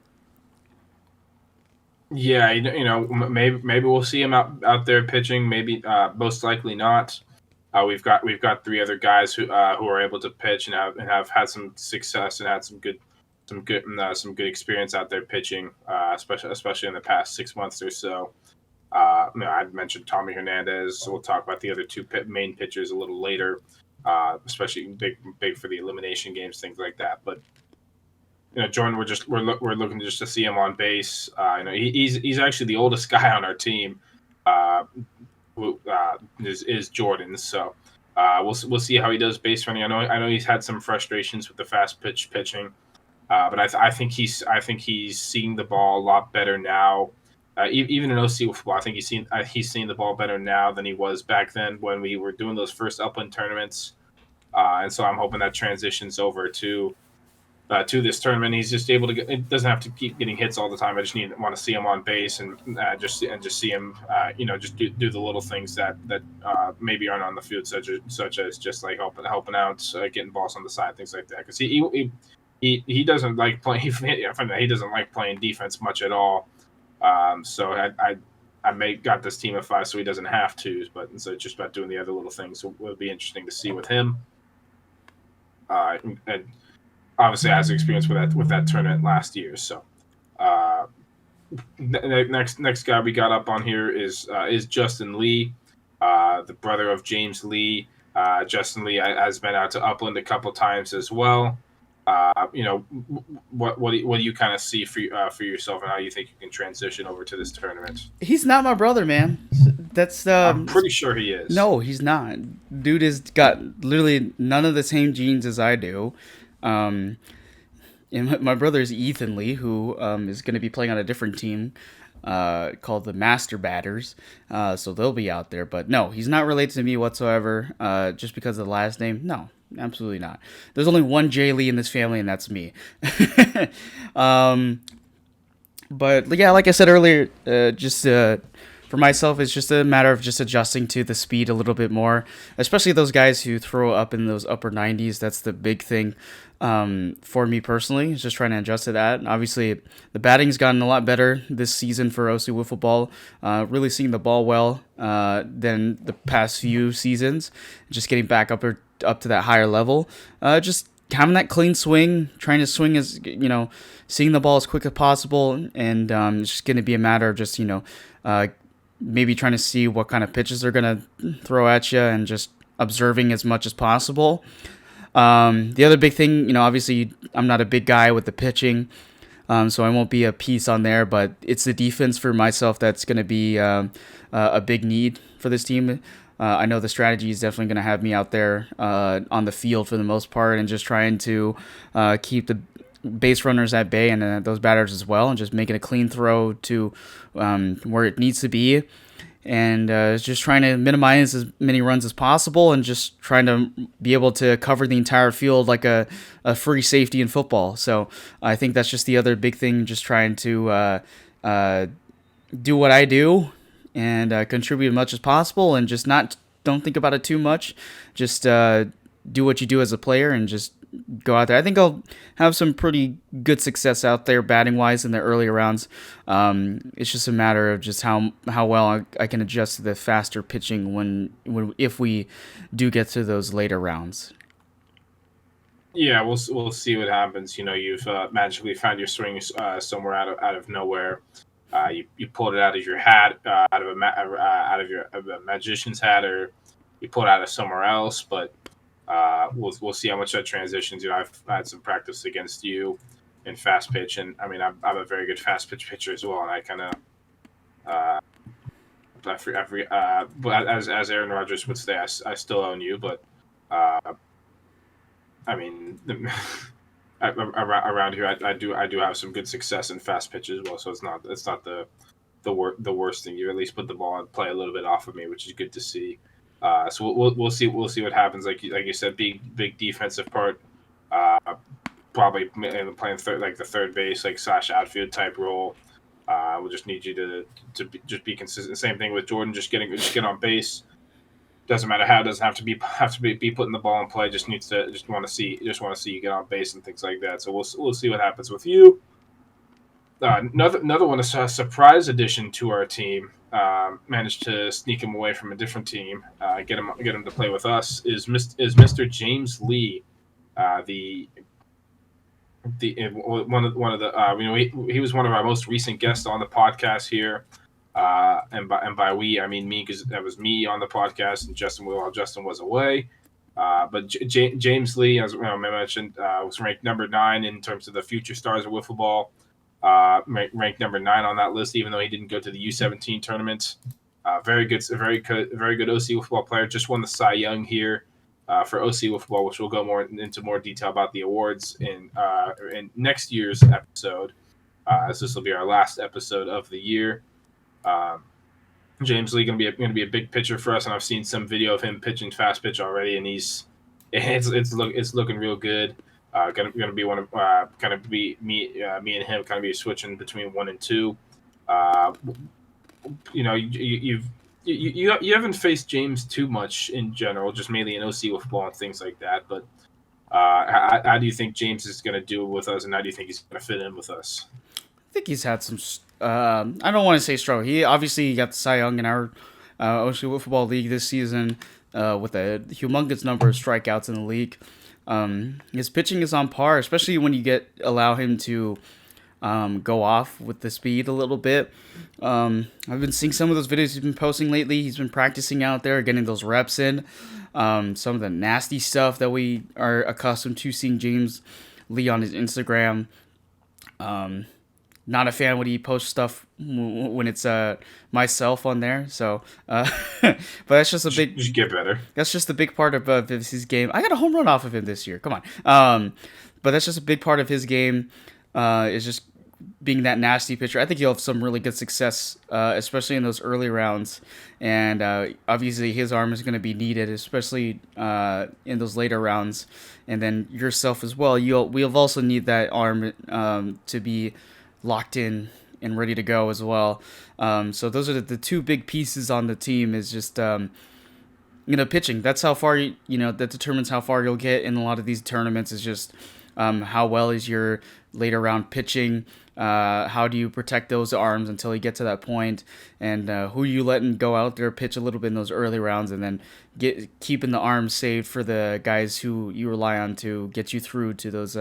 Yeah, maybe we'll see him out there pitching. Maybe most likely not. We've got three other guys who are able to pitch and have had some success and had some good experience out there pitching, especially in the past 6 months or so. I'd mentioned Tommy Hernandez. So we'll talk about the other two main pitchers a little later, especially big for the elimination games, things like that. But Jordan, we're looking just to see him on base. He's actually the oldest guy on our team. Who is Jordan? So we'll see how he does base running. I know he's had some frustrations with the fast pitching, but I think he's seeing the ball a lot better now. Even in OC football, I think he's seen the ball better now than he was back then when we were doing those first Upland tournaments. And so I'm hoping that transitions over to this tournament. He's just able to it doesn't have to keep getting hits all the time. I just want to see him on base and just see him just do the little things that maybe aren't on the field, such as just like helping out, getting balls on the side, things like that. Because he doesn't like playing. He doesn't like playing defense much at all. So I may got this team at 5 so he doesn't have to, but instead just about doing the other little things. So it'll be interesting to see with him. And obviously has experience with that tournament last year. So next guy we got up on here is Justin Lee, the brother of James Lee. Justin Lee has been out to Upland a couple times as well. What do you kind of see for yourself, and how you think you can transition over to this tournament? He's not my brother, man. That's I'm pretty sure he is. No, he's not. Dude has got literally none of the same genes as I do. And my brother is Ethan Lee, who is going to be playing on a different team called the Master Batters. So they'll be out there. But no, he's not related to me whatsoever. Just because of the last name, no. Absolutely not. There's only one Jay Lee in this family, and that's me. But yeah, like I said earlier, for myself, it's just a matter of just adjusting to the speed a little bit more, especially those guys who throw up in those upper 90s. That's the big thing for me personally, is just trying to adjust to that. And obviously, the batting's gotten a lot better this season for OC Wiffle Ball, really seeing the ball well than the past few seasons, just getting back up to that higher level. Just having that clean swing, trying to swing as, seeing the ball as quick as possible, and it's just going to be a matter of just, maybe trying to see what kind of pitches they're going to throw at you and just observing as much as possible. The other big thing, obviously I'm not a big guy with the pitching, so I won't be a piece on there, but it's the defense for myself that's going to be a big need for this team. I know the strategy is definitely going to have me out there on the field for the most part, and just trying to keep the base runners at bay and those batters as well, and just making a clean throw to where it needs to be, and just trying to minimize as many runs as possible, and just trying to be able to cover the entire field like a free safety in football. So I think that's just the other big thing, just trying to do what I do and contribute as much as possible, and just don't think about it too much. Just do what you do as a player and just go out there. I think I'll have some pretty good success out there batting wise in the earlier rounds. It's just a matter of just how well I can adjust to the faster pitching if we do get to those later rounds. Yeah, we'll see what happens. You've magically found your swing somewhere out of nowhere. You pulled it out of your hat, out of a magician's hat, or you pulled it out of somewhere else. But we'll see how much that transitions. I've had some practice against you in fast pitch, and I mean I'm a very good fast pitch pitcher as well, and I kind of but as Aaron Rodgers would say, I still own you, but I mean. Around here, I do have some good success in fast pitch as well, so it's not the worst thing. You at least put the ball and play a little bit off of me, which is good to see. So we'll see what happens. Like you said, big defensive part. Probably playing the third base / outfield type role. We'll just need you to be consistent. Same thing with Jordan, just get on base. Doesn't matter how. It doesn't have to be putting the ball in play. Just want to see you get on base and things like that. So we'll see what happens with you. Another one, a surprise addition to our team. Managed to sneak him away from a different team. Get him to play with us. Is Mr. James Lee, he was one of our most recent guests on the podcast here. And by we, I mean me, because that was me on the podcast, and Justin was away. But James Lee, as I mentioned, was ranked number 9 in terms of the future stars of wiffle ball. Ranked number 9 on that list, even though he didn't go to the U17 tournament. Very good OC wiffle ball player. Just won the Cy Young here for OC wiffle ball, which we'll go into more detail about the awards in next year's episode. As this will be our last episode of the year. James Lee going to be a big pitcher for us, and I've seen some video of him pitching fast pitch already, and it's looking real good. Going to be one of kind of be me and him kind of be switching between 1 and 2. You haven't faced James too much in general, just mainly in OC with ball and things like that. But how do you think James is going to do with us, and how do you think he's going to fit in with us? I think he's had some I don't want to say struggle. He obviously got the Cy Young in our OC Football League this season with a humongous number of strikeouts in the league. His pitching is on par, especially when you allow him to go off with the speed a little bit. I've been seeing some of those videos he's been posting lately. He's been practicing out there, getting those reps in. Some of the nasty stuff that we are accustomed to seeing James Lee on his Instagram. Not a fan when he posts stuff when it's myself on there. So, but that's just a big. Just get better. That's just a big part of his game. I got a home run off of him this year. Come on. But that's just a big part of his game. Is just being that nasty pitcher. I think he'll have some really good success, especially in those early rounds. And obviously his arm is going to be needed, especially in those later rounds. And then yourself as well. We'll also need that arm to be locked in and ready to go as well. So those are the two big pieces on the team is just, pitching. That's how far, that determines how far you'll get in a lot of these tournaments is just how well is your later round pitching. How do you protect those arms until you get to that point, and who you letting go out there pitch a little bit in those early rounds, and then keeping the arms saved for the guys who you rely on to get you through to those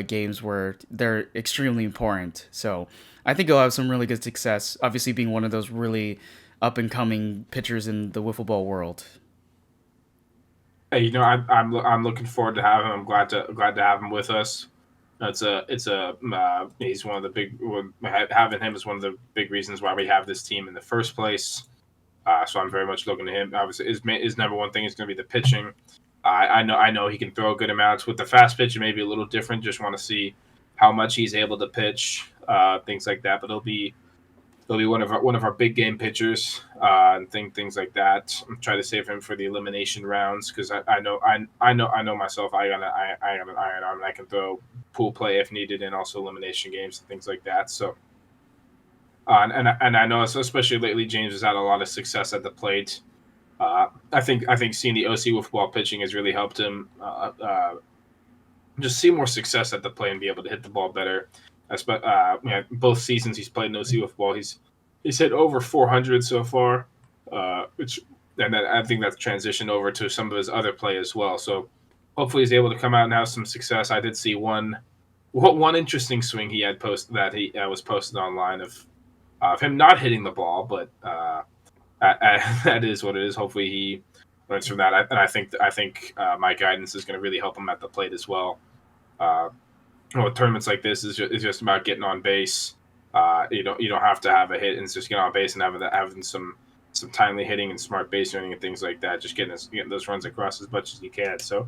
games where they're extremely important. So I think he'll have some really good success. Obviously, being one of those really up and coming pitchers in the wiffle ball world. Hey, I'm looking forward to having him. I'm glad to have him with us. He's one of the big, having him is one of the big reasons why we have this team in the first place. So I'm very much looking to him. Obviously, his number one thing is going to be the pitching. I know he can throw good amounts. With the fast pitch, it may be a little different. Just want to see how much he's able to pitch, things like that. But he'll be one of our big game pitchers, and things like that. I'm trying to save him for the elimination rounds because I know myself. I got an iron arm and I can throw pool play if needed, and also elimination games and things like that. So, and I know especially lately James has had a lot of success at the plate. I think seeing the OC with ball pitching has really helped him just see more success at the plate and be able to hit the ball better. Both seasons he's played in OC with ball, he's hit over 400 so far, I think that's transitioned over to some of his other play as well. So hopefully he's able to come out and have some success. I did see one interesting swing he had was posted online of him not hitting the ball, but that is what it is. Hopefully he learns from that, and I think my guidance is going to really help him at the plate as well. Tournaments like this is just about getting on base. You don't have to have a hit, and it's just getting on base and having some timely hitting and smart base running and things like that. Just getting those runs across as much as you can. So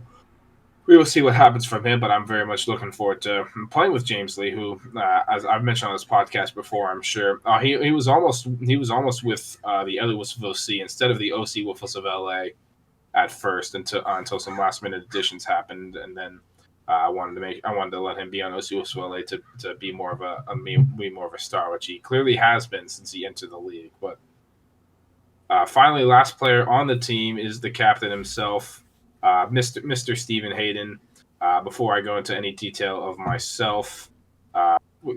we will see what happens from him, but I'm very much looking forward to playing with James Lee, who, as I've mentioned on this podcast before, I'm sure he was almost with the LA Whistles of OC instead of the OC Whistles of LA at first until some last minute additions happened, and then I wanted to let him be on OC Whistles of LA to be more of a star, which he clearly has been since he entered the league. But finally, last player on the team is the captain himself. Mr. Stephen Hayden. Before I go into any detail of myself, what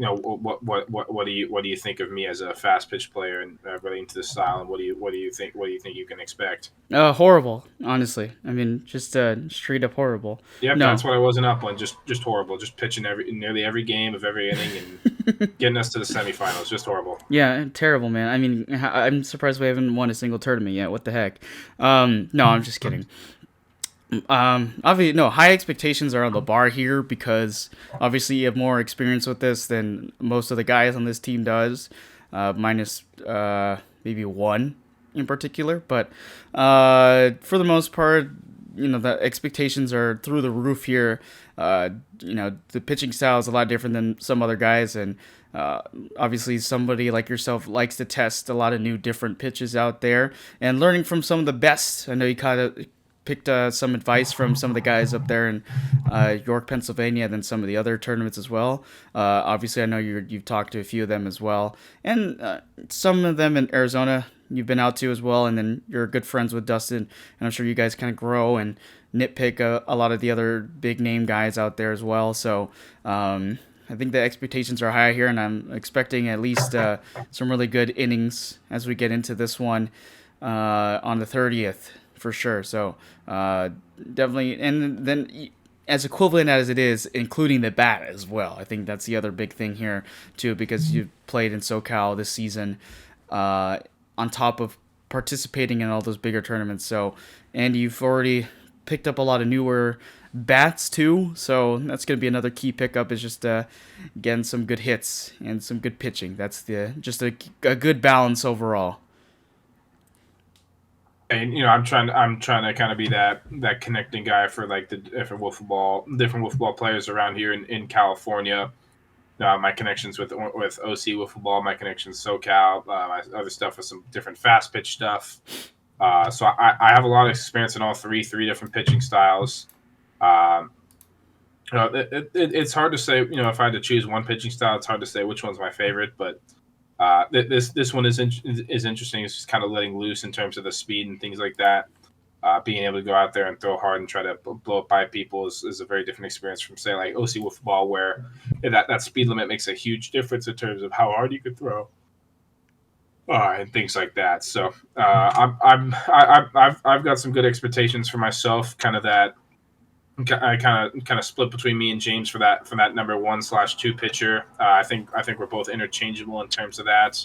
do you think of me as a fast pitch player and relating to the style, and what do you think you can expect? Horrible, honestly. I mean, just straight up horrible. Yeah, no. That's what I wasn't up on. Just horrible. Just pitching nearly every game of every inning and getting us to the semifinals. Just horrible. Yeah, terrible, man. I mean, I'm surprised we haven't won a single tournament yet. What the heck? No, I'm just kidding. Obviously, no, high expectations are on the bar here because obviously you have more experience with this than most of the guys on this team does, minus maybe one in particular. But for the most part, the expectations are through the roof here. The pitching style is a lot different than some other guys, and obviously somebody like yourself likes to test a lot of new different pitches out there and learning from some of the best. I know you kind of picked some advice from some of the guys up there in York, Pennsylvania, than some of the other tournaments as well. Obviously, I know you've talked to a few of them as well, and some of them in Arizona you've been out to as well, and then you're good friends with Dustin, and I'm sure you guys kind of grow and nitpick a lot of the other big name guys out there as well. So I think the expectations are high here, and I'm expecting at least some really good innings as we get into this one on the 30th for sure. So definitely, and then as equivalent as it is, including the bat as well. I think that's the other big thing here too, because you've played in SoCal this season, on top of participating in all those bigger tournaments. So, and you've already picked up a lot of newer bats too, so that's going to be another key pickup, is just getting some good hits and some good pitching. That's just a good balance overall. And I'm trying to kind of be that connecting guy for like the different wiffle ball players around here in California. My connections with OC wiffle ball, my connections SoCal, my other stuff with some different fast pitch stuff. So I have a lot of experience in all three different pitching styles. It's hard to say. If I had to choose one pitching style, it's hard to say which one's my favorite. But this one is interesting. It's just kind of letting loose in terms of the speed and things like that. Being able to go out there and throw hard and try to blow up by people is a very different experience from, say, like OC wiffle ball, where that speed limit makes a huge difference in terms of how hard you could throw. And things like that. So I've got some good expectations for myself. Kind of that. I kind of split between me and James for that number 1/2 pitcher. I think we're both interchangeable in terms of that.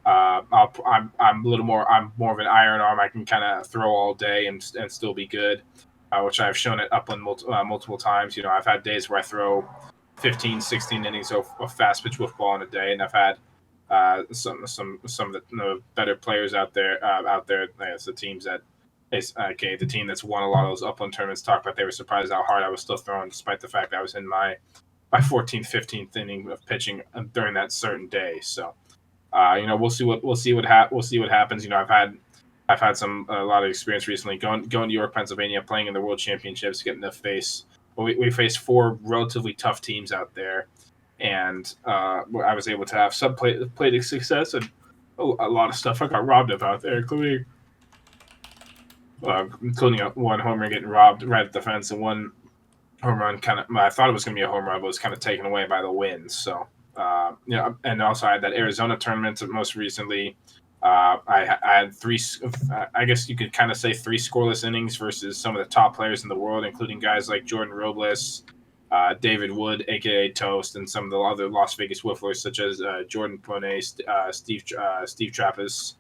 I'm more of an iron arm. I can kind of throw all day and still be good, which I've shown it Upland multiple times. I've had days where I throw 15, 16 innings of fast pitch wiffle ball in a day, and I've had some of the better players out there. It's the teams that. The team that's won a lot of those Upland tournaments talk about they were surprised how hard I was still throwing, despite the fact that I was in my 14th, 15th inning of pitching during that certain day. So, we'll see what happens. I've had a lot of experience recently going to York, Pennsylvania, playing in the World Championships, getting to face. We faced 4 relatively tough teams out there, and I was able to have some play success, and a lot of stuff I got robbed of out there, including one home run getting robbed right at the fence, and one home run I thought it was going to be a home run, but was kind of taken away by the wind. So, and also I had that Arizona tournament most recently. I had 3, I guess you could kind of say 3 scoreless innings versus some of the top players in the world, including guys like Jordan Robles, David Wood, aka Toast, and some of the other Las Vegas whifflers such as Jordan Pone, Steve Trappis,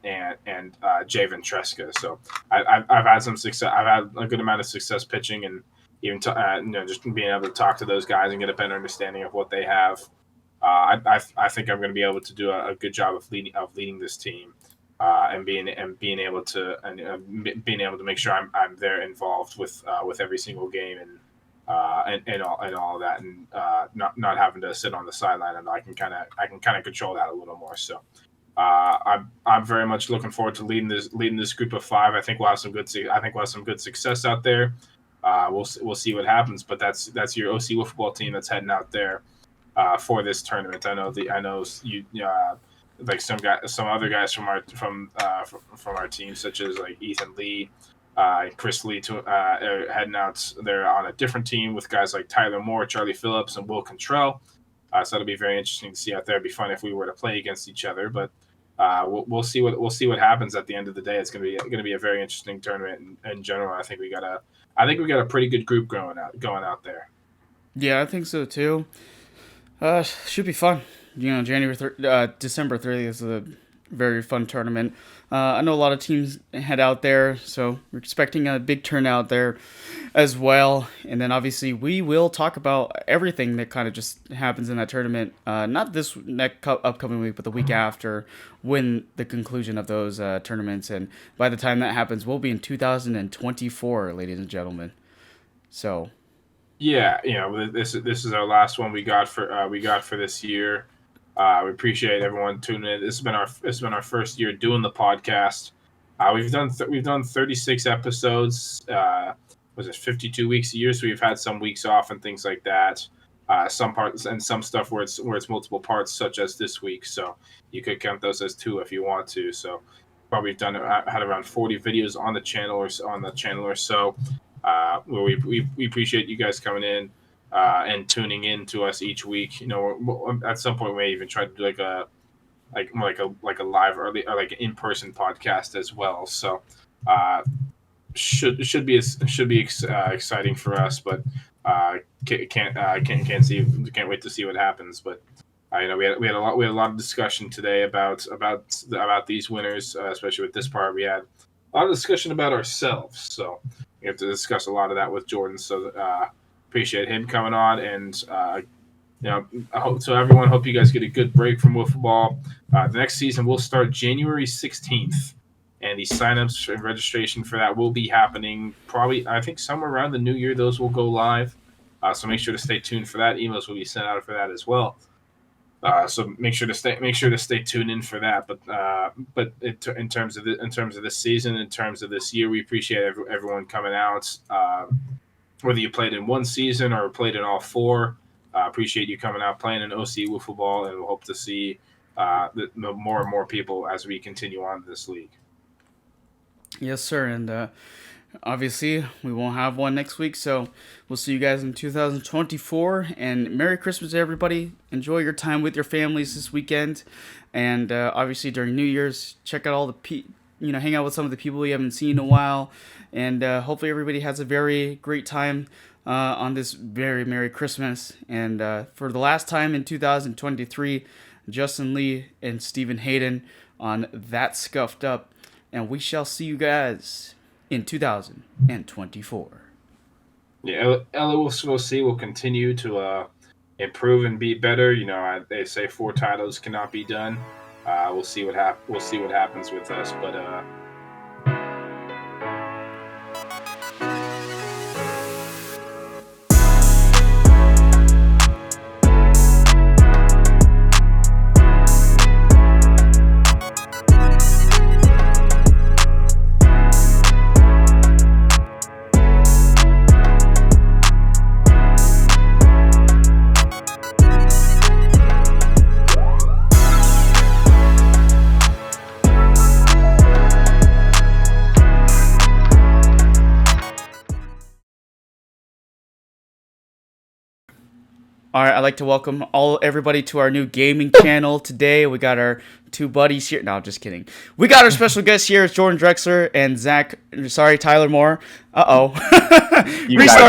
and Javen Treska. So I've had some success. I've had a good amount of success pitching, and even just being able to talk to those guys and get a better understanding of what they have. I think I'm going to be able to do a good job of leading this team, and being able to make sure I'm there involved with every single game and all of that, and not having to sit on the sideline, and I can kind of control that a little more. So. I'm very much looking forward to leading this group of 5. I think we'll have some good success out there. We'll see what happens, but that's your OC wiffle team that's heading out there for this tournament. I know you like some other guys from our team, such as like Ethan Lee, Chris Lee, are heading out. They're on a different team with guys like Tyler Moore, Charlie Phillips, and Will Cantrell. So it'll be very interesting to see out there. It'd be fun if we were to play against each other, but we'll see what happens at the end of the day. It's going to be a very interesting tournament in general. I think we got a pretty good group going out there. Yeah, I think so too. Should be fun. December 30th is a very fun tournament. I know a lot of teams head out there, so we're expecting a big turnout there as well. And then obviously we will talk about everything that kind of just happens in that tournament. Not this upcoming week, but the week after, when the conclusion of those tournaments. And by the time that happens, we'll be in 2024, ladies and gentlemen. So. Yeah, this is our last one we got for this year. We appreciate everyone tuning in. This has been our first year doing the podcast. We've done 36 episodes. Was it 52 weeks a year? So we've had some weeks off and things like that. Some parts and some stuff where it's multiple parts, such as this week. So you could count those as 2 if you want to. So probably had around 40 videos on the channel or so. We appreciate you guys coming in. and tuning in to us each week. At some point we may even try to do like a live or like an in-person podcast as well. So should be exciting for us, but can't wait to see what happens. But we had a lot of discussion today about these winners, especially with this part. We had a lot of discussion about ourselves, so we have to discuss a lot of that with Jordan. So appreciate him coming on, and I hope you guys get a good break from wiffle ball. The next season will start January 16th, and the signups and registration for that will be happening probably, I think, somewhere around the new year. Those will go live, so make sure to stay tuned for that. Emails will be sent out for that as well. So make sure to stay tuned in for that. But in terms of this season, in terms of this year, we appreciate everyone coming out. Whether you played in one season or played in all four, appreciate you coming out playing in OC wiffle ball, and we'll hope to see more and more people as we continue on this league. Yes, sir. And obviously, we won't have one next week, so we'll see you guys in 2024. And Merry Christmas, everybody. Enjoy your time with your families this weekend. And obviously, during New Year's, check out all the hang out with some of the people you haven't seen in a while. And hopefully, everybody has a very great time on this very Merry Christmas. And for the last time in 2023, Justin Lee and Stephen Hayden on That Scuffed Up. And we shall see you guys in 2024. Yeah, LOC will continue to improve and be better. They say 4 titles cannot be done. We'll see what happens with us, but. All right, I'd like to welcome everybody to our new gaming channel today. We got our 2 buddies here. No, just kidding. We got our special guest here. It's Jordan Drechsler and Tyler Moore. Uh-oh. You guys